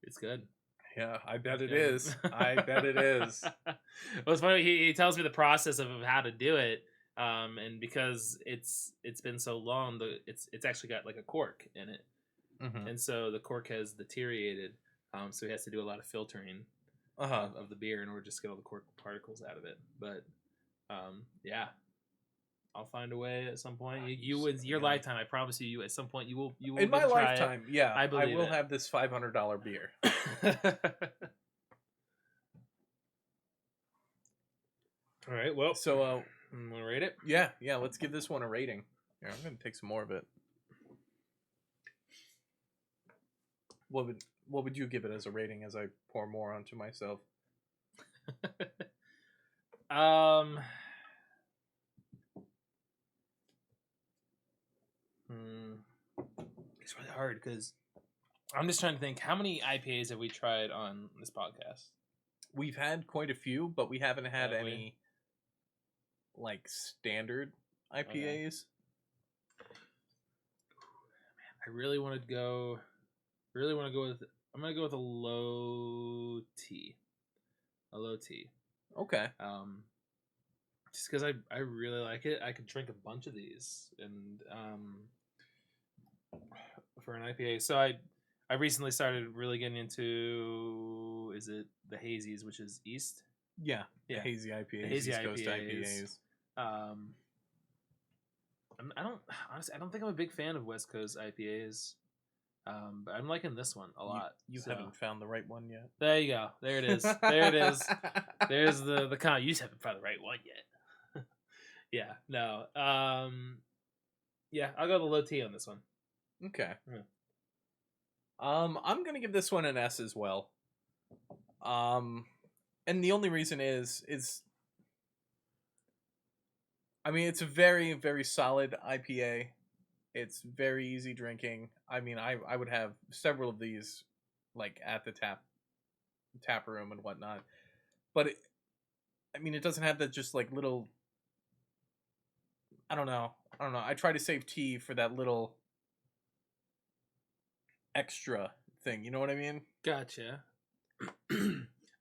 It's good. Yeah, I bet it Yeah. is. I bet it is. Well, it's funny. He tells me the process of how to do it, and because it's been so long, it's actually got like a cork in it, and so the cork has deteriorated. So he has to do a lot of filtering of the beer in order to just get all the cork particles out of it. But yeah, I'll find a way at some point. You in your lifetime, I promise you, at some point you will in my try lifetime. Yeah, I believe will it. have this $500 beer. All right. Well, So, want to rate it? yeah. Let's give this one a rating. Here, I'm gonna take some more of it. What would you give it as a rating as I pour more onto myself? It's really hard because I'm just trying to think how many IPAs have we tried on this podcast? We've had quite a few, but we haven't had Have we? any like standard IPAs. I really want to go. With. I'm gonna go with a low T. A low T. Okay. Just because I really like it. I could drink a bunch of these, and for an IPA. So I recently started really getting into, is it the hazies, which is East? Yeah. Yeah. Hazy IPAs. The hazy East Coast IPAs. I don't think I'm a big fan of West Coast IPAs. But I'm liking this one a lot. You haven't found the right one yet. There you go. There it is. There it is. There's the comment. You just haven't found the right one yet. Yeah. No. Yeah. I'll go with a low T on this one. Okay. Yeah. I'm gonna give this one an S as well. And the only reason is I mean, it's a very, very solid IPA. It's very easy drinking. I mean, I would have several of these, like at the tap room and whatnot. But it doesn't have that just like little. I don't know. I try to save tea for that little extra thing. You know what I mean? Gotcha.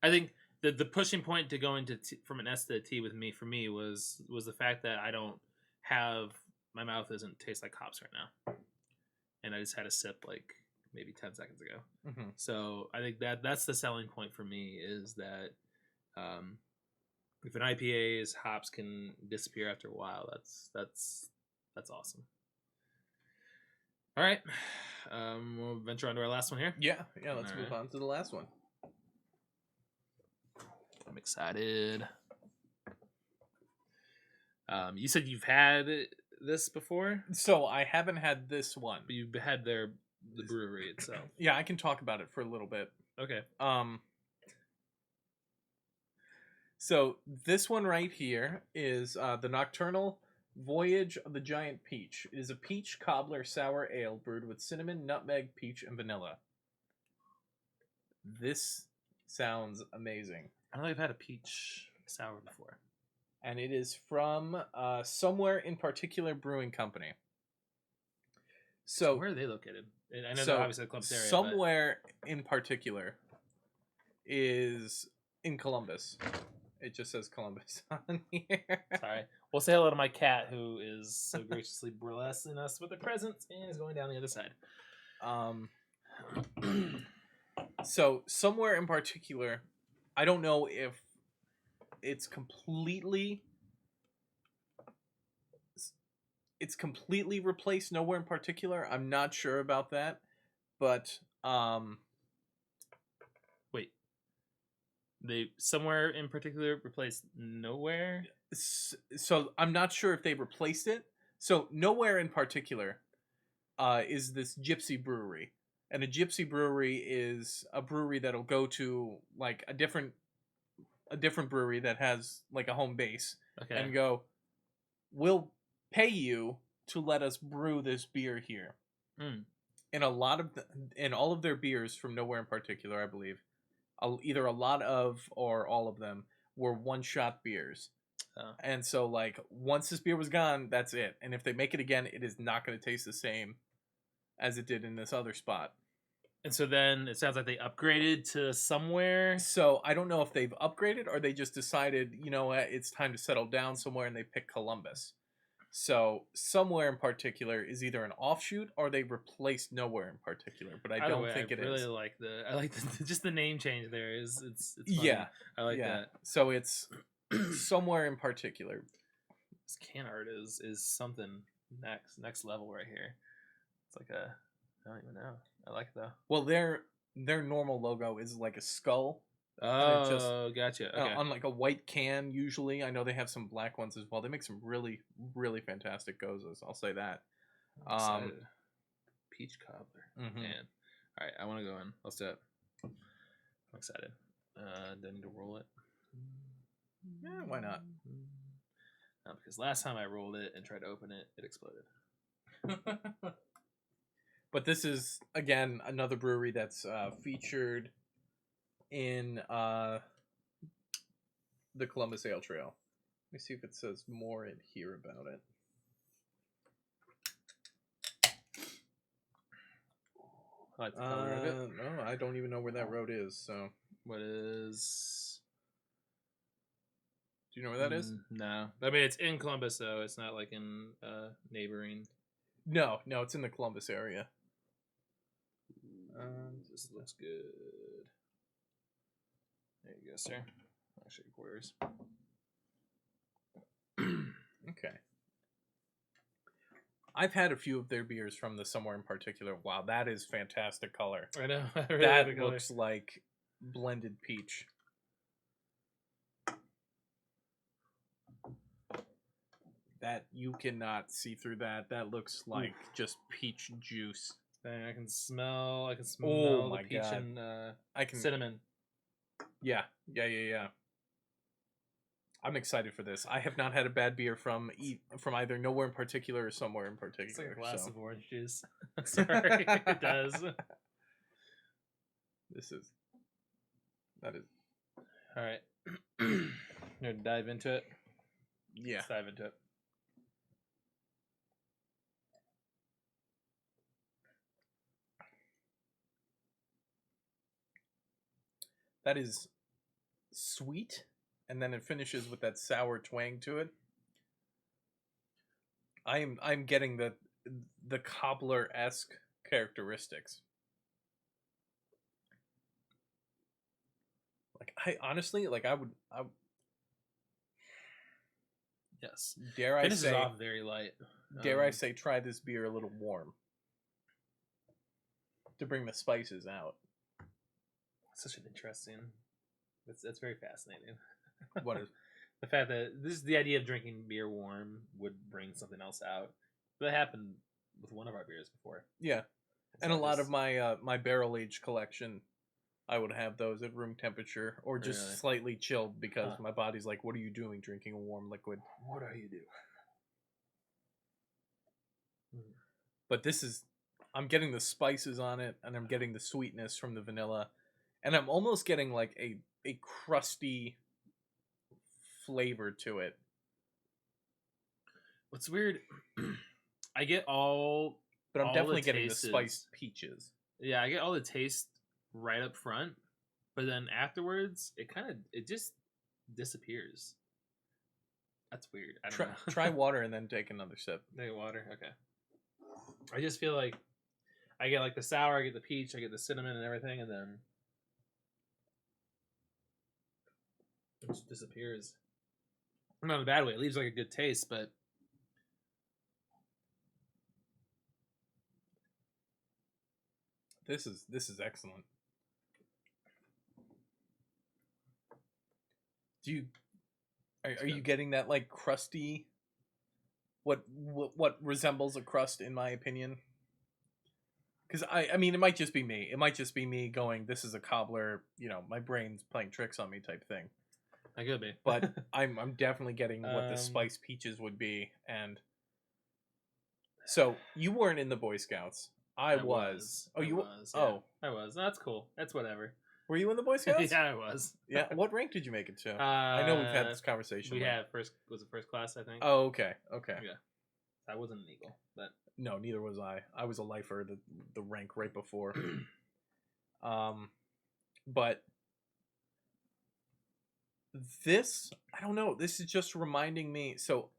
I think the pushing point to going to from an S to a T with me, for me, was the fact that I don't have, my mouth doesn't taste like hops right now, and I just had a sip like maybe 10 seconds ago. So I think that's the selling point for me, is that if an IPA's hops can disappear after a while, that's awesome. All right, we'll venture on to our last one here. Yeah. Let's move on to the last one. I'm excited. You said you've had this before? So I haven't had this one. But you've had the brewery itself. Yeah, I can talk about it for a little bit. Okay. So this one right here is the Nocturnal Voyage of the Giant Peach. It is a peach cobbler sour ale brewed with cinnamon, nutmeg, peach, and vanilla. This sounds amazing. I don't think I've had a peach sour before. And it is from Somewhere in Particular Brewing Company. So where are they located? I know they're obviously the Columbus area. Somewhere in Particular is in Columbus. It just says Columbus on here. Sorry. We'll say hello to my cat, who is so graciously burlesquing us with a present and is going down the other side. So Somewhere in Particular, I don't know if it's completely replaced Nowhere in Particular. I'm not sure about that, but wait, they Somewhere in Particular replaced Nowhere? So I'm not sure if they replaced it. So Nowhere in Particular is this gypsy brewery, and a gypsy brewery is a brewery that'll go to like a different brewery that has like a home base, Okay. and go, we'll pay you to let us brew this beer here. Mm. In in all of their beers from Nowhere in particular, I believe, either a lot of or all of them were one-shot beers. And so, like, once this beer was gone, that's it. And if they make it again, it is not going to taste the same as it did in this other spot. And so then it sounds like they upgraded to somewhere. So I don't know if they've upgraded or they just decided, you know what, it's time to settle down somewhere, and they picked Columbus. So somewhere in particular is either an offshoot or they replaced Nowhere in particular, but I don't think it is. I like just the name change there. It's funny. Yeah, I like that. So it's somewhere in particular. This can art is something next level right here. It's like I don't even know. I like it though. Well, their normal logo is like a skull. Oh, gotcha. Okay. On like a white can, usually. I know they have some black ones as well. They make some really, really fantastic gozas. I'll say that. Peach cobbler. Mm-hmm. Man. All right, I want to go in. Let's do it. I'm excited. Do I need to roll it? Yeah, why not? No, because last time I rolled it and tried to open it, it exploded. But this is, again, another brewery that's featured in the Columbus Ale Trail. Let me see if it says more in here about it. I like the color of it. No, I don't even know where that road is. So, what is? Do you know where that is? No, I mean it's in Columbus though. It's not like in neighboring. No, it's in the Columbus area. This looks good. There you go, sir. Actually, quarters. Okay. I've had a few of their beers from the Somewhere in particular. Wow, that is fantastic color. I know. I really that like the looks like blended peach. That you cannot see through that. That looks like just peach juice. Dang, I can smell. Oh my the peach God. and I can cinnamon. Yeah. I'm excited for this. I have not had a bad beer from either Nowhere in particular or Somewhere in particular. It's like a glass of orange juice. Sorry, it does. That is. All right. You gonna dive into it? Yeah. Let's dive into it. That is sweet, and then it finishes with that sour twang to it. I'm getting the cobbler-esque characteristics. Like I honestly I would Yes. Dare I say off very light. Dare I say try this beer a little warm to bring the spices out. Such an interesting. That's very fascinating. What is the fact that the idea of drinking beer warm would bring something else out? That happened with one of our beers before. Yeah, and a lot of my my barrel aged collection, I would have those at room temperature or just slightly chilled because my body's like, "What are you doing, drinking a warm liquid? What are you doing?" But this is, I'm getting the spices on it, and I'm getting the sweetness from the vanilla, and I'm almost getting like a crusty flavor to it. What's weird, I get all, but I'm definitely getting tastes, the spiced peaches. Yeah, I get all the taste right up front, but then afterwards, it just disappears. That's weird. I don't know. Try water and then take another sip. Take water, okay. I just feel like I get like the sour, I get the peach, I get the cinnamon and everything, and then it just disappears. Not in a bad way. It leaves like a good taste, but this is excellent. Are you getting that like crusty? What resembles a crust, in my opinion? Because I mean, it might just be me. It might just be me going, "This is a cobbler." You know, my brain's playing tricks on me, type thing. I could be, but I'm definitely getting what the spiced peaches would be, and So you weren't in the Boy Scouts. I was. Oh, I you was. Yeah. Oh, I was. That's cool. That's whatever. were you in the Boy Scouts? Yeah, I was. Yeah. What rank did you make it to? I know we've had this conversation. We like- had first class, I think. Oh, okay. Okay. Yeah. I wasn't an eagle, but No, neither was I. I was a lifer, the rank right before. But this, I don't know. This is just reminding me. So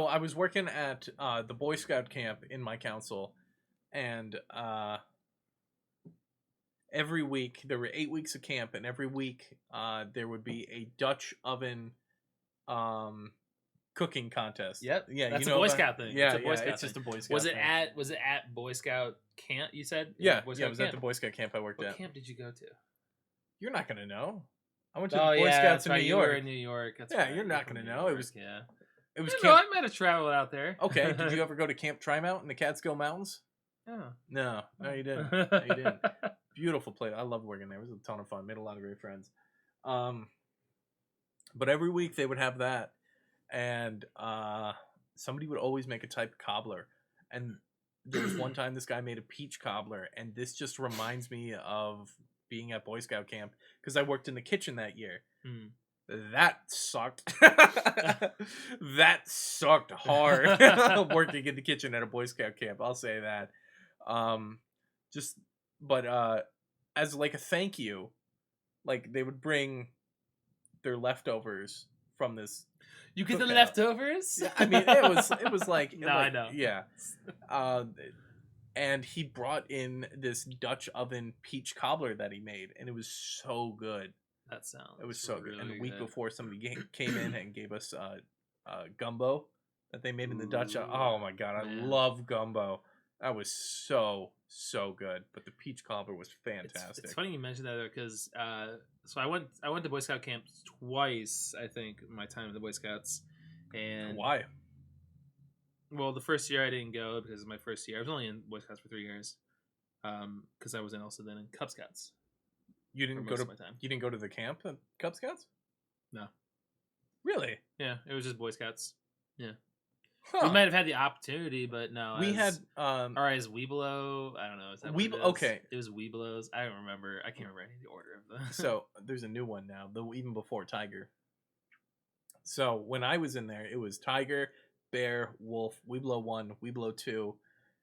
I was working at the Boy Scout camp in my council, and every week there were 8 weeks of camp, and every week there would be a Dutch oven cooking contest. Yep. Yeah, That's you a know Boy about- Scout thing. Yeah, It's a Boy yeah, Scout it's just a Boy Scout. was it thing. at Boy Scout camp? You said Yeah, Boy yeah, Scout it was at camp? the Boy Scout camp I worked What at. camp did you go to? You're not gonna know. I went to Oh the Boy yeah, Scouts that's in right. New You were York. in New York. That's Yeah, right. you're not from gonna New know. It York, was- yeah. It was I camp. might have traveled out there. Okay, did you ever go to Camp Trimount in the Catskill Mountains? Oh. No, you didn't. No, you didn't. Beautiful place. I loved working there. It was a ton of fun. Made a lot of great friends. But every week they would have that, and somebody would always make a type of cobbler. And there was one time this guy made a peach cobbler, and this just reminds me of being at Boy Scout camp because I worked in the kitchen that year. Hmm. That sucked. That sucked hard. Working in the kitchen at a Boy Scout camp, I'll say that. But as like a thank you, like they would bring their leftovers from this. You get the Cookout. leftovers? Yeah, I mean, it was like No, I know. Yeah. And he brought in this Dutch oven peach cobbler that he made, and it was so good. That sounds. It was so good. And the really week good. before, somebody came in and gave us gumbo that they made in the Dutch. Oh my god, I man. love gumbo. That was so good. But the peach cobbler was It's fantastic. funny you mentioned that because so I went to Boy Scout camp twice, I think, in my time at the Boy Scouts. And Why? well, the first year I didn't go because it was my first year. I was only in Boy Scouts for 3 years. Because I was also then in Cub Scouts. You for didn't go most to of my time. you didn't go to the camp at Cub Scouts? No. Really? Yeah, it was just Boy Scouts. Huh. We might have had the opportunity, but no. We had or as Weebelo. I don't know. Is that what Weeb- it is? okay. It was Weebelos. I don't remember. I can't remember any of the order of them. So there's a new one now, even before Tiger. So when I was in there, it was Tiger, Bear, Wolf, Weeblo 1, Weeblo 2,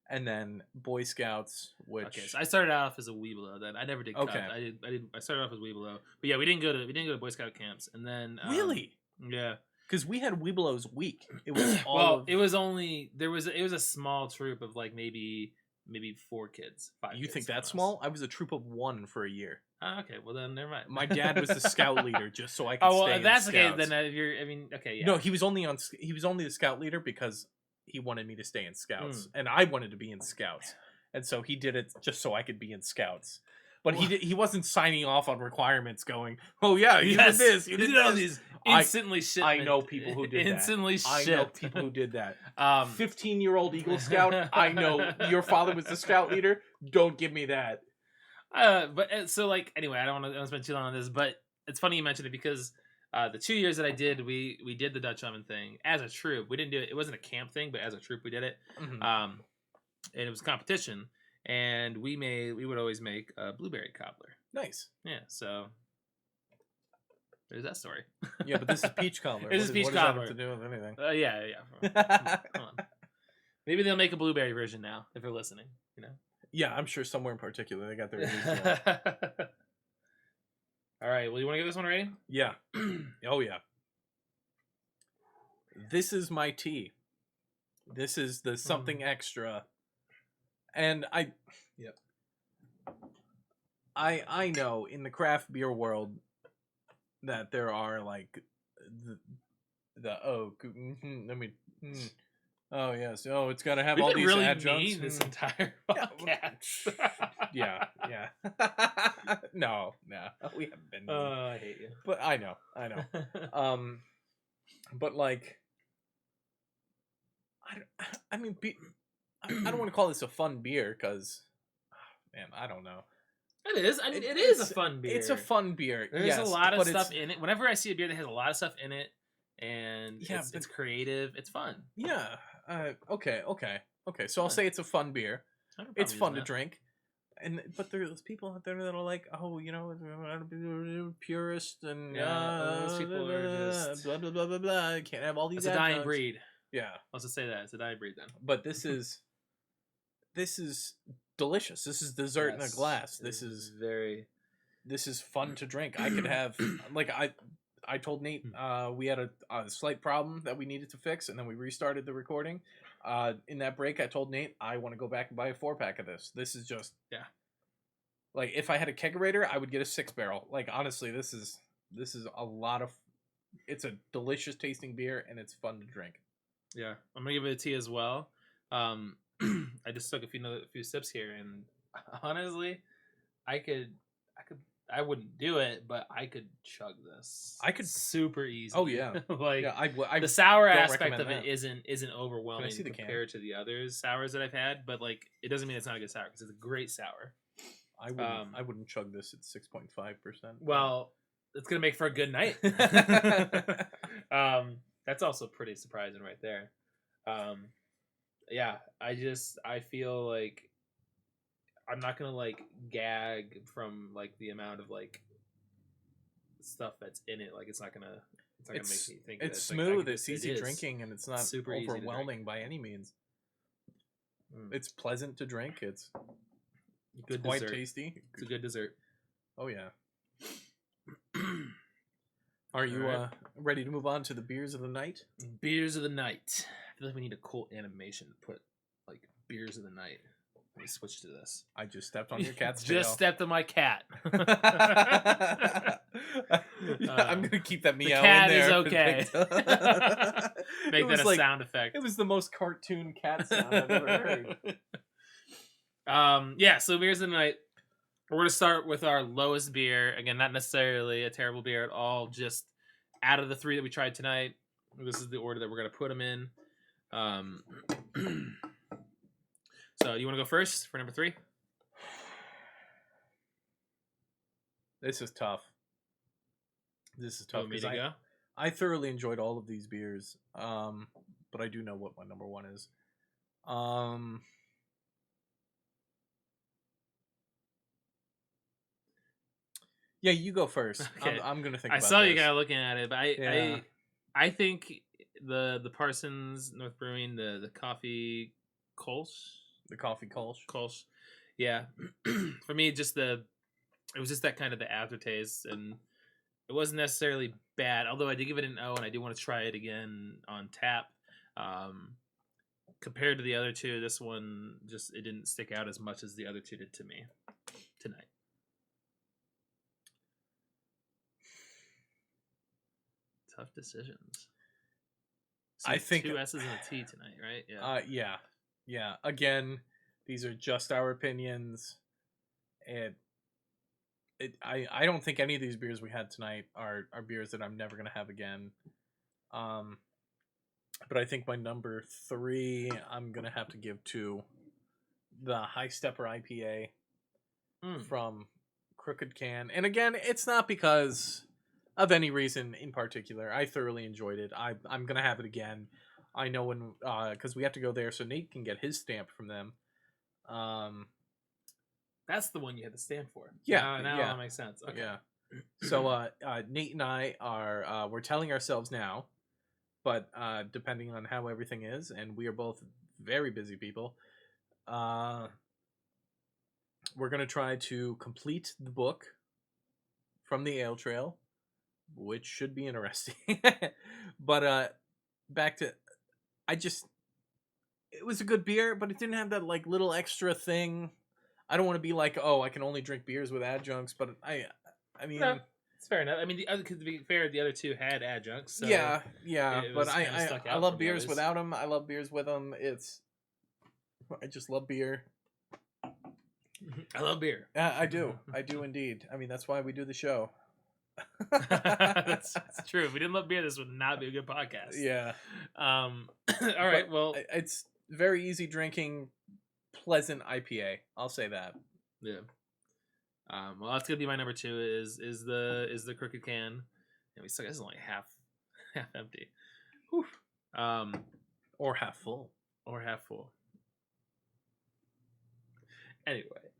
and then Boy Scouts, which okay, so I started off as a Weebelo. Then I never did. Cub. Okay. I started off as Weebelo, but yeah, we didn't go to Boy Scout camps, and then really, yeah. because we had Weeblos week. It was all Well, of, it was only it was a small troop of like maybe 4 kids. 5. you kids think from that's us. small? I was a troop of 1 for a year. Oh, okay, well then never mind. My dad was the scout leader, just so I could. Oh well, stay if in that's okay. Scouts. Then if you're, I mean, okay, yeah. No, he was only the scout leader because he wanted me to stay in Scouts, and I wanted to be in Scouts, and so he did it just so I could be in Scouts. But he wasn't signing off on requirements, going, "Oh yeah, you Yes, did this, you did all this." these I- instantly shipment. I know people who did that. instantly I shipped. know people who did that. 15-year-old 15-year-old Eagle Scout. I know your father was the scout leader. Don't give me that. But so like anyway, I don't want to spend too long on this, but it's funny you mentioned it because the 2 years that I did, we did the Dutch oven thing as a troop. We didn't do it. It wasn't a camp thing, but as a troop we did it. Mhm. And it was competition, and we would always make a blueberry cobbler. Nice. Yeah, so there's that story. Yeah, but this is peach cobbler. This is peach what does that cobbler. have to do with anything? Yeah. Come on. Maybe they'll make a blueberry version now if they're listening. You know. Yeah, I'm sure somewhere in particular they got their original. All right. Well, you want to give this one a rating? Yeah. Oh yeah. This is my tea. This is the something extra. And I know in the craft beer world that there are like let me oh yes, oh it's got to have We've all been these really adjuncts. mean this entire Yeah, podcast. yeah. No, we haven't been mean. I hate you. But I know. But like I mean I don't want to call this a fun beer because man, I don't know. It is. I mean, it is a fun beer. It's a fun beer. There's yes, a lot of but stuff in it. Whenever I see a beer that has a lot of stuff in it, and Yeah, it's creative, it's fun. Yeah, Okay. So I'll say it's a fun beer. I don't have a It's problem fun to using drink. But there's people out there that are like, oh, purist and those people are just blah blah blah blah blah. You can't have all that. these It's a dying adjuncts. breed. Yeah, Let's just say that it's a dying breed then. but this is delicious. This is dessert in a Yes, glass. it This is fun to drink. I could have like I told Nate we had a slight problem that we needed to fix, and then we restarted the recording. In that break, I told Nate I want to go back and buy a 4-pack of this. This is just like if I had a kegerator, I would get a 6-barrel. Like honestly, this is a lot of. It's a delicious tasting beer, and it's fun to drink. Yeah, I'm gonna give it a T as well. I just took a few sips here, and honestly, I wouldn't do it, but I could chug this. I could super easy. Oh yeah, like yeah. I the sour don't aspect recommend of it that. isn't overwhelming see the can? compared to the other sours that I've had, but like it doesn't mean it's not a good sour because it's a great sour. I wouldn't chug this at 6.5%. Well, it's gonna make for a good night. That's also pretty surprising right there. Yeah, I feel like I'm not gonna like gag from like the amount of like stuff that's in it. Like it's not gonna make me think it's that smooth. It's easy drinking, and it's not super overwhelming by any means. It's pleasant to drink. It's quite tasty. It's a good dessert. Oh yeah. Are you ready to move on to the beers of the night? Beers of the night. I feel like we need a cool animation to put like beers of the night. Let me switch to this. I just stepped on your cat's tail. Just stepped on my cat. I'm gonna keep that meow cat in there. Is okay. Make that a sound effect. It was the most cartoon cat sound I've ever heard. Yeah. So beers of the night. We're gonna start with our lowest beer. Again, not necessarily a terrible beer at all. Just out of the 3 that we tried tonight, this is the order that we're gonna put them in. So you want to go first for number 3? This is tough. Want me to go? I thoroughly enjoyed all of these beers, but I do know what my number 1 is. Yeah, you go first. Okay. I'm gonna think. I about saw this. you guys looking at it, but I think the Parsons North Brewing the coffee Kolsch. The coffee Kolsch. Kolsch. Yeah. For me, it was just that kind of the aftertaste, and it wasn't necessarily bad. Although I did give it an O, and I do want to try it again on tap. Compared to the other 2, this one it didn't stick out as much as the other 2 did to me tonight. Tough decisions. So I think 2 S's and a T tonight, right? Yeah. Yeah. Again, these are just our opinions, and I don't think any of these beers we had tonight are beers that I'm never gonna have again. But I think my number 3, I'm gonna have to give to the High Stepper IPA from Crooked Can. And again, it's not because of any reason in particular. I thoroughly enjoyed it. I'm gonna have it again. I know when because we have to go there so Nate can get his stamp from them. That's the one you had the stamp for. Yeah, now yeah. that makes sense. Okay. Yeah. So Nate and I are we're telling ourselves now, but depending on how everything is, and we are both very busy people, we're gonna try to complete the book from the Ale Trail, which should be interesting. But back to, it was a good beer, but it didn't have that like little extra thing. I don't want to be like, oh, I can only drink beers with adjuncts, but I mean, no, it's fair enough. I mean, to be fair, the other 2 had adjuncts. So yeah, but I love beers others. without them. I love beers with them. I just love beer. I love beer. I do indeed. I mean, that's why we do the show. That's true. If we didn't love beer, this would not be a good podcast. Yeah. All right. Well, it's very easy drinking, pleasant IPA. I'll say that. Yeah. Well, that's gonna be my number 2. Is the Crooked Can, and we still this is only half empty. Whew. Or half full. or half full. Anyway,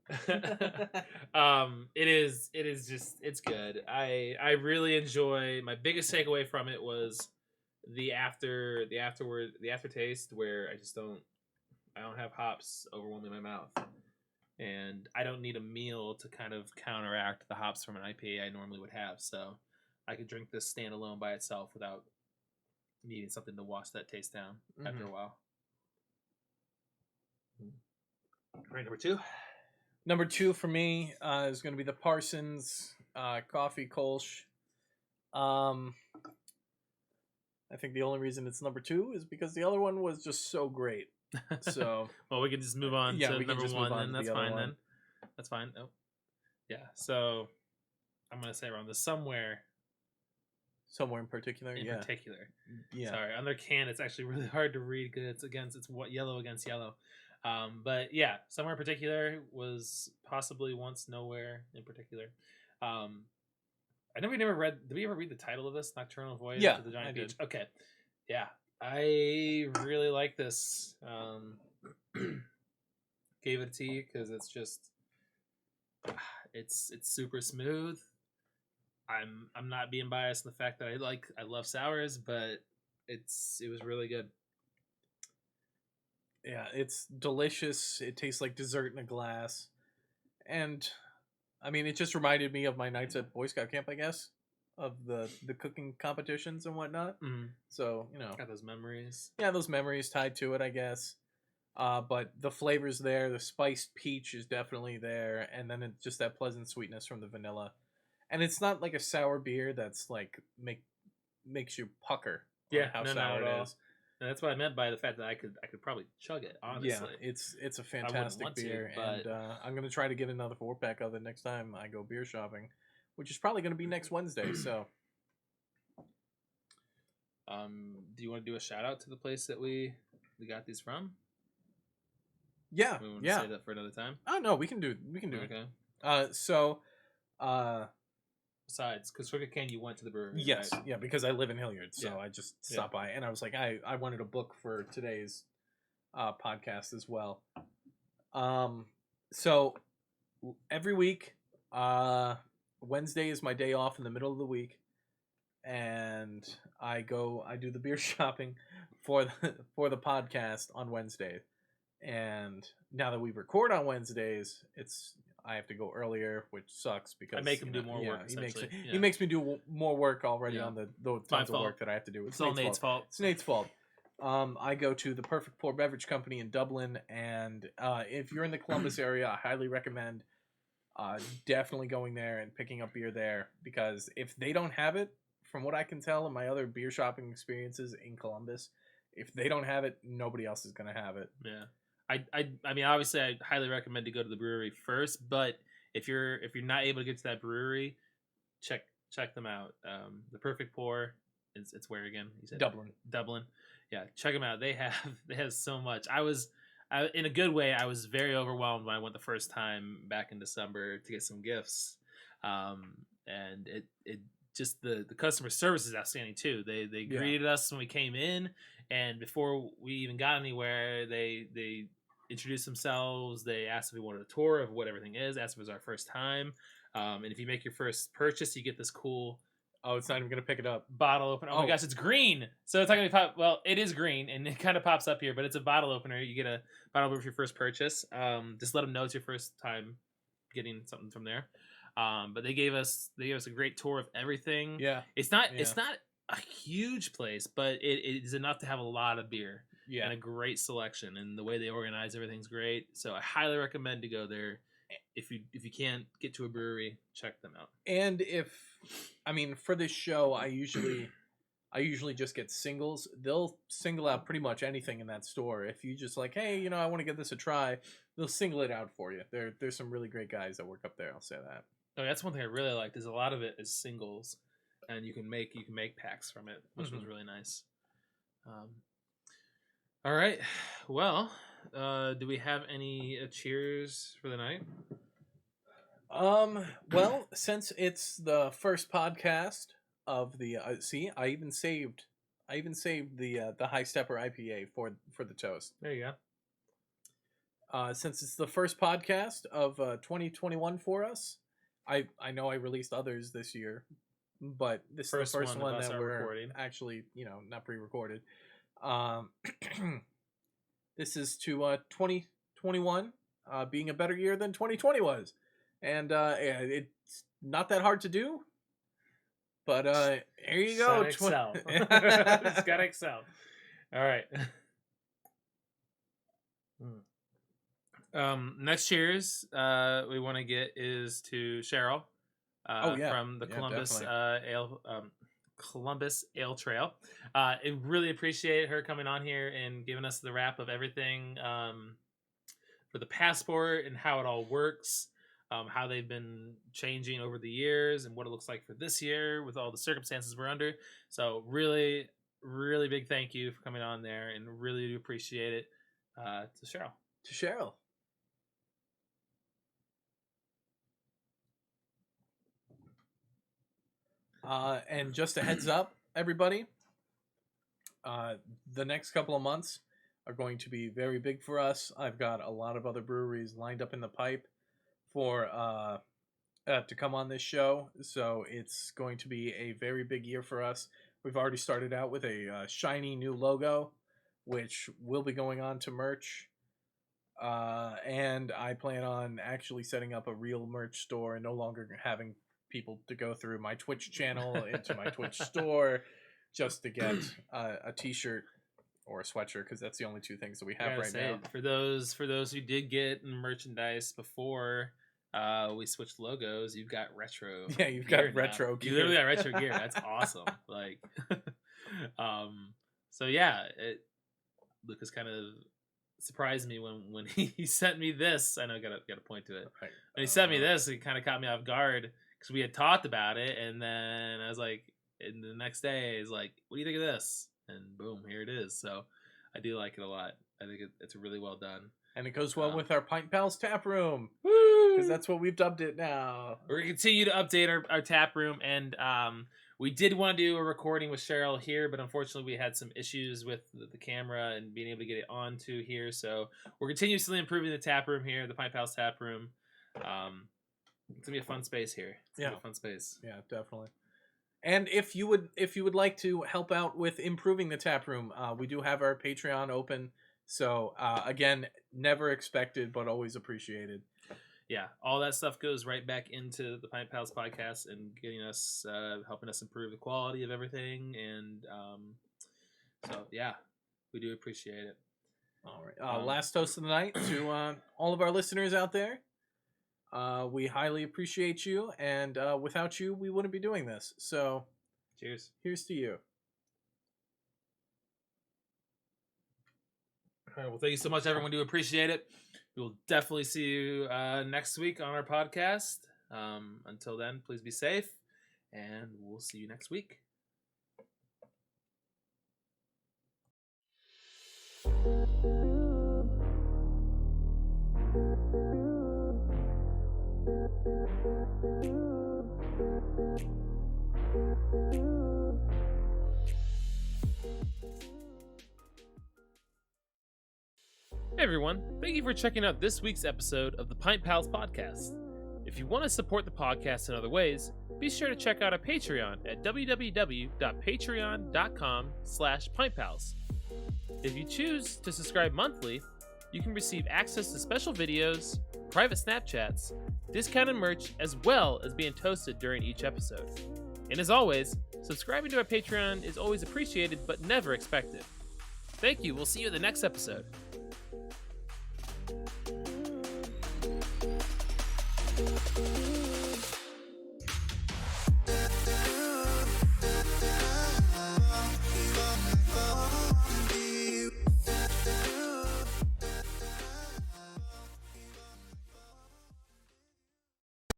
it is just, it's good. I really enjoy. My biggest takeaway from it was the aftertaste, where I don't have hops overwhelming my mouth, and I don't need a meal to kind of counteract the hops from an IPA I normally would have. So I could drink this standalone by itself without needing something to wash that taste down after a while. All right, number two. Number two for me is going to be the Parsons Coffee Kolsch. I think the only reason it's number two is because the other one was just so great. So well, we can just move on to number one, then. That's fine, then. That's fine. Oh, yeah. So I'm gonna say around the somewhere in particular. Particular. Yeah. Sorry, on their can, it's actually really hard to read because it's what yellow against yellow. But yeah, somewhere in particular was possibly once nowhere in particular. I never read. Did we ever read the title of this? Nocturnal Voyage to the Giant Peach. Okay, yeah, I really like this. Gave it to you because it's just, it's super smooth. I'm not being biased in the fact that I love sours, but it was really good. Yeah, it's delicious. It tastes like dessert in a glass. And I mean, it just reminded me of my nights at Boy Scout camp, I guess, of the cooking competitions and whatnot. So, got those memories. Yeah, those memories tied to it, I guess. But the flavors there, the spiced peach is definitely there, and then it's just that pleasant sweetness from the vanilla. And it's not like a sour beer that's like makes you pucker. Yeah, how sour it is. And that's what I meant by the fact that I could probably chug it, honestly. Yeah, it's a fantastic beer, and I'm gonna try to get another 4-pack of it next time I go beer shopping, which is probably gonna be next Wednesday. So, do you want to do a shout out to the place that we got these from? Yeah, we want to say that for another time. Oh no, we can do it. Besides, because Crooked Can, you went to the brewery. Yes, right? Yeah, because I live in Hilliard, so I just stopped by, and I was like, I wanted a book for today's podcast as well. So every week, Wednesday is my day off in the middle of the week, and I do the beer shopping for the podcast on Wednesday. And now that we record on Wednesdays, I have to go earlier, which sucks because I make him do more work. He makes me do more work already on the tons of work that I have to do. It's all Nate's fault. It's Nate's fault. I go to the Perfect Pour Beverage Company in Dublin, and if you're in the Columbus area, I highly recommend definitely going there and picking up beer there, because if they don't have it, from what I can tell in my other beer shopping experiences in Columbus, if they don't have it, nobody else is going to have it. Yeah. I mean, obviously, I highly recommend to go to the brewery first. But if you're not able to get to that brewery, check them out. The Perfect Pour, it's where again? You said Dublin. Yeah, check them out. They have so much. In a good way, I was very overwhelmed when I went the first time back in December to get some gifts. And it just the customer service is outstanding too. They greeted us when we came in, and before we even got anywhere, they introduced themselves. They asked if we wanted a tour of what everything is, asked if it was our first time. And if you make your first purchase, you get this cool... Oh, it's not even going to pick it up. Bottle opener. Oh my gosh, it's green. So it's not going to pop... Well, it is green, and it kind of pops up here, but it's a bottle opener. You get a bottle opener for your first purchase. Just let them know it's your first time getting something from there. But they gave us a great tour of everything. Yeah. It's not a huge place, but it is enough to have a lot of beer. Yeah. And a great selection, and the way they organize everything's great. So I highly recommend to go there. If you can't get to a brewery, check them out. And for this show, I usually just get singles. They'll single out pretty much anything in that store. If you just like, hey, I want to give this a try, they'll single it out for you. There's some really great guys that work up there. I'll say that. Oh, that's one thing I really liked. Is a lot of it is singles, and you can make packs from it, which was really nice. All right. Well, do we have any cheers for the night? Well, since it's the first podcast of the I even saved I even saved the High Stepper IPA for the toast. There you Since it's the first podcast of 2021 for us, I know I released others this year, but this is the first one that we're recording. Actually, not pre-recorded. This is to 2021 being a better year than 2020 was, and it's not that hard to do. But here you go. Excel. Just gotta excel. All right. Next cheers we want to get is to Cheryl. From the Columbus Ale Trail. I really appreciate her coming on here and giving us the wrap of everything for the passport and how it all works. How they've been changing over the years and what it looks like for this year with all the circumstances we're under. So really, really big thank you for coming on there, and really do appreciate it. To Cheryl. And just a heads up, everybody, the next couple of months are going to be very big for us. I've got a lot of other breweries lined up in the pipe for to come on this show, so it's going to be a very big year for us. We've already started out with a shiny new logo, which will be going on to merch, and I plan on actually setting up a real merch store and no longer having people to go through my Twitch channel into my Twitch store just to get a t-shirt or a sweatshirt, because that's the only two things that we have right now. For those who did get merchandise before we switched logos, you've got retro. Yeah, you've got retro gear. You literally got retro gear. That's awesome. So yeah, Lucas kind of surprised me when he sent me this. I know I got to point to it. Right. When he sent me this, it kind of caught me off guard because we had talked about it, and then I was like, and the next day is like, what do you think of this? And boom, here it is. So I do like it a lot. I think it's really well done. And it goes well with our Pint Pals tap room. Woo! Because that's what we've dubbed it now. We're going to continue to update our tap room. And we did want to do a recording with Cheryl here, but unfortunately we had some issues with the camera and being able to get it onto here. So we're continuously improving the tap room here, the Pint Pals tap room. It's going to be a fun space here. It's going to be a fun space. Yeah, definitely. And if you would like to help out with improving the tap room, we do have our Patreon open. So again, never expected, but always appreciated. Yeah, all that stuff goes right back into the Pint Pals podcast and getting us, helping us improve the quality of everything. And so yeah, we do appreciate it. All right. Last toast of the night to all of our listeners out there. We highly appreciate you, and without you, we wouldn't be doing this. So, cheers. Here's to you. All right, well, thank you so much, everyone. We do appreciate it. We will definitely see you next week on our podcast. Until then, please be safe, and we'll see you next week. Hey everyone, thank you for checking out this week's episode of the Pint Pals podcast. If you want to support the podcast in other ways, be sure to check out our Patreon at www.patreon.com/pintpals. If you choose to subscribe monthly, you can receive access to special videos, private Snapchats, discounted merch, as well as being toasted during each episode. And as always, subscribing to our Patreon is always appreciated but never expected. Thank you, we'll see you in the next episode.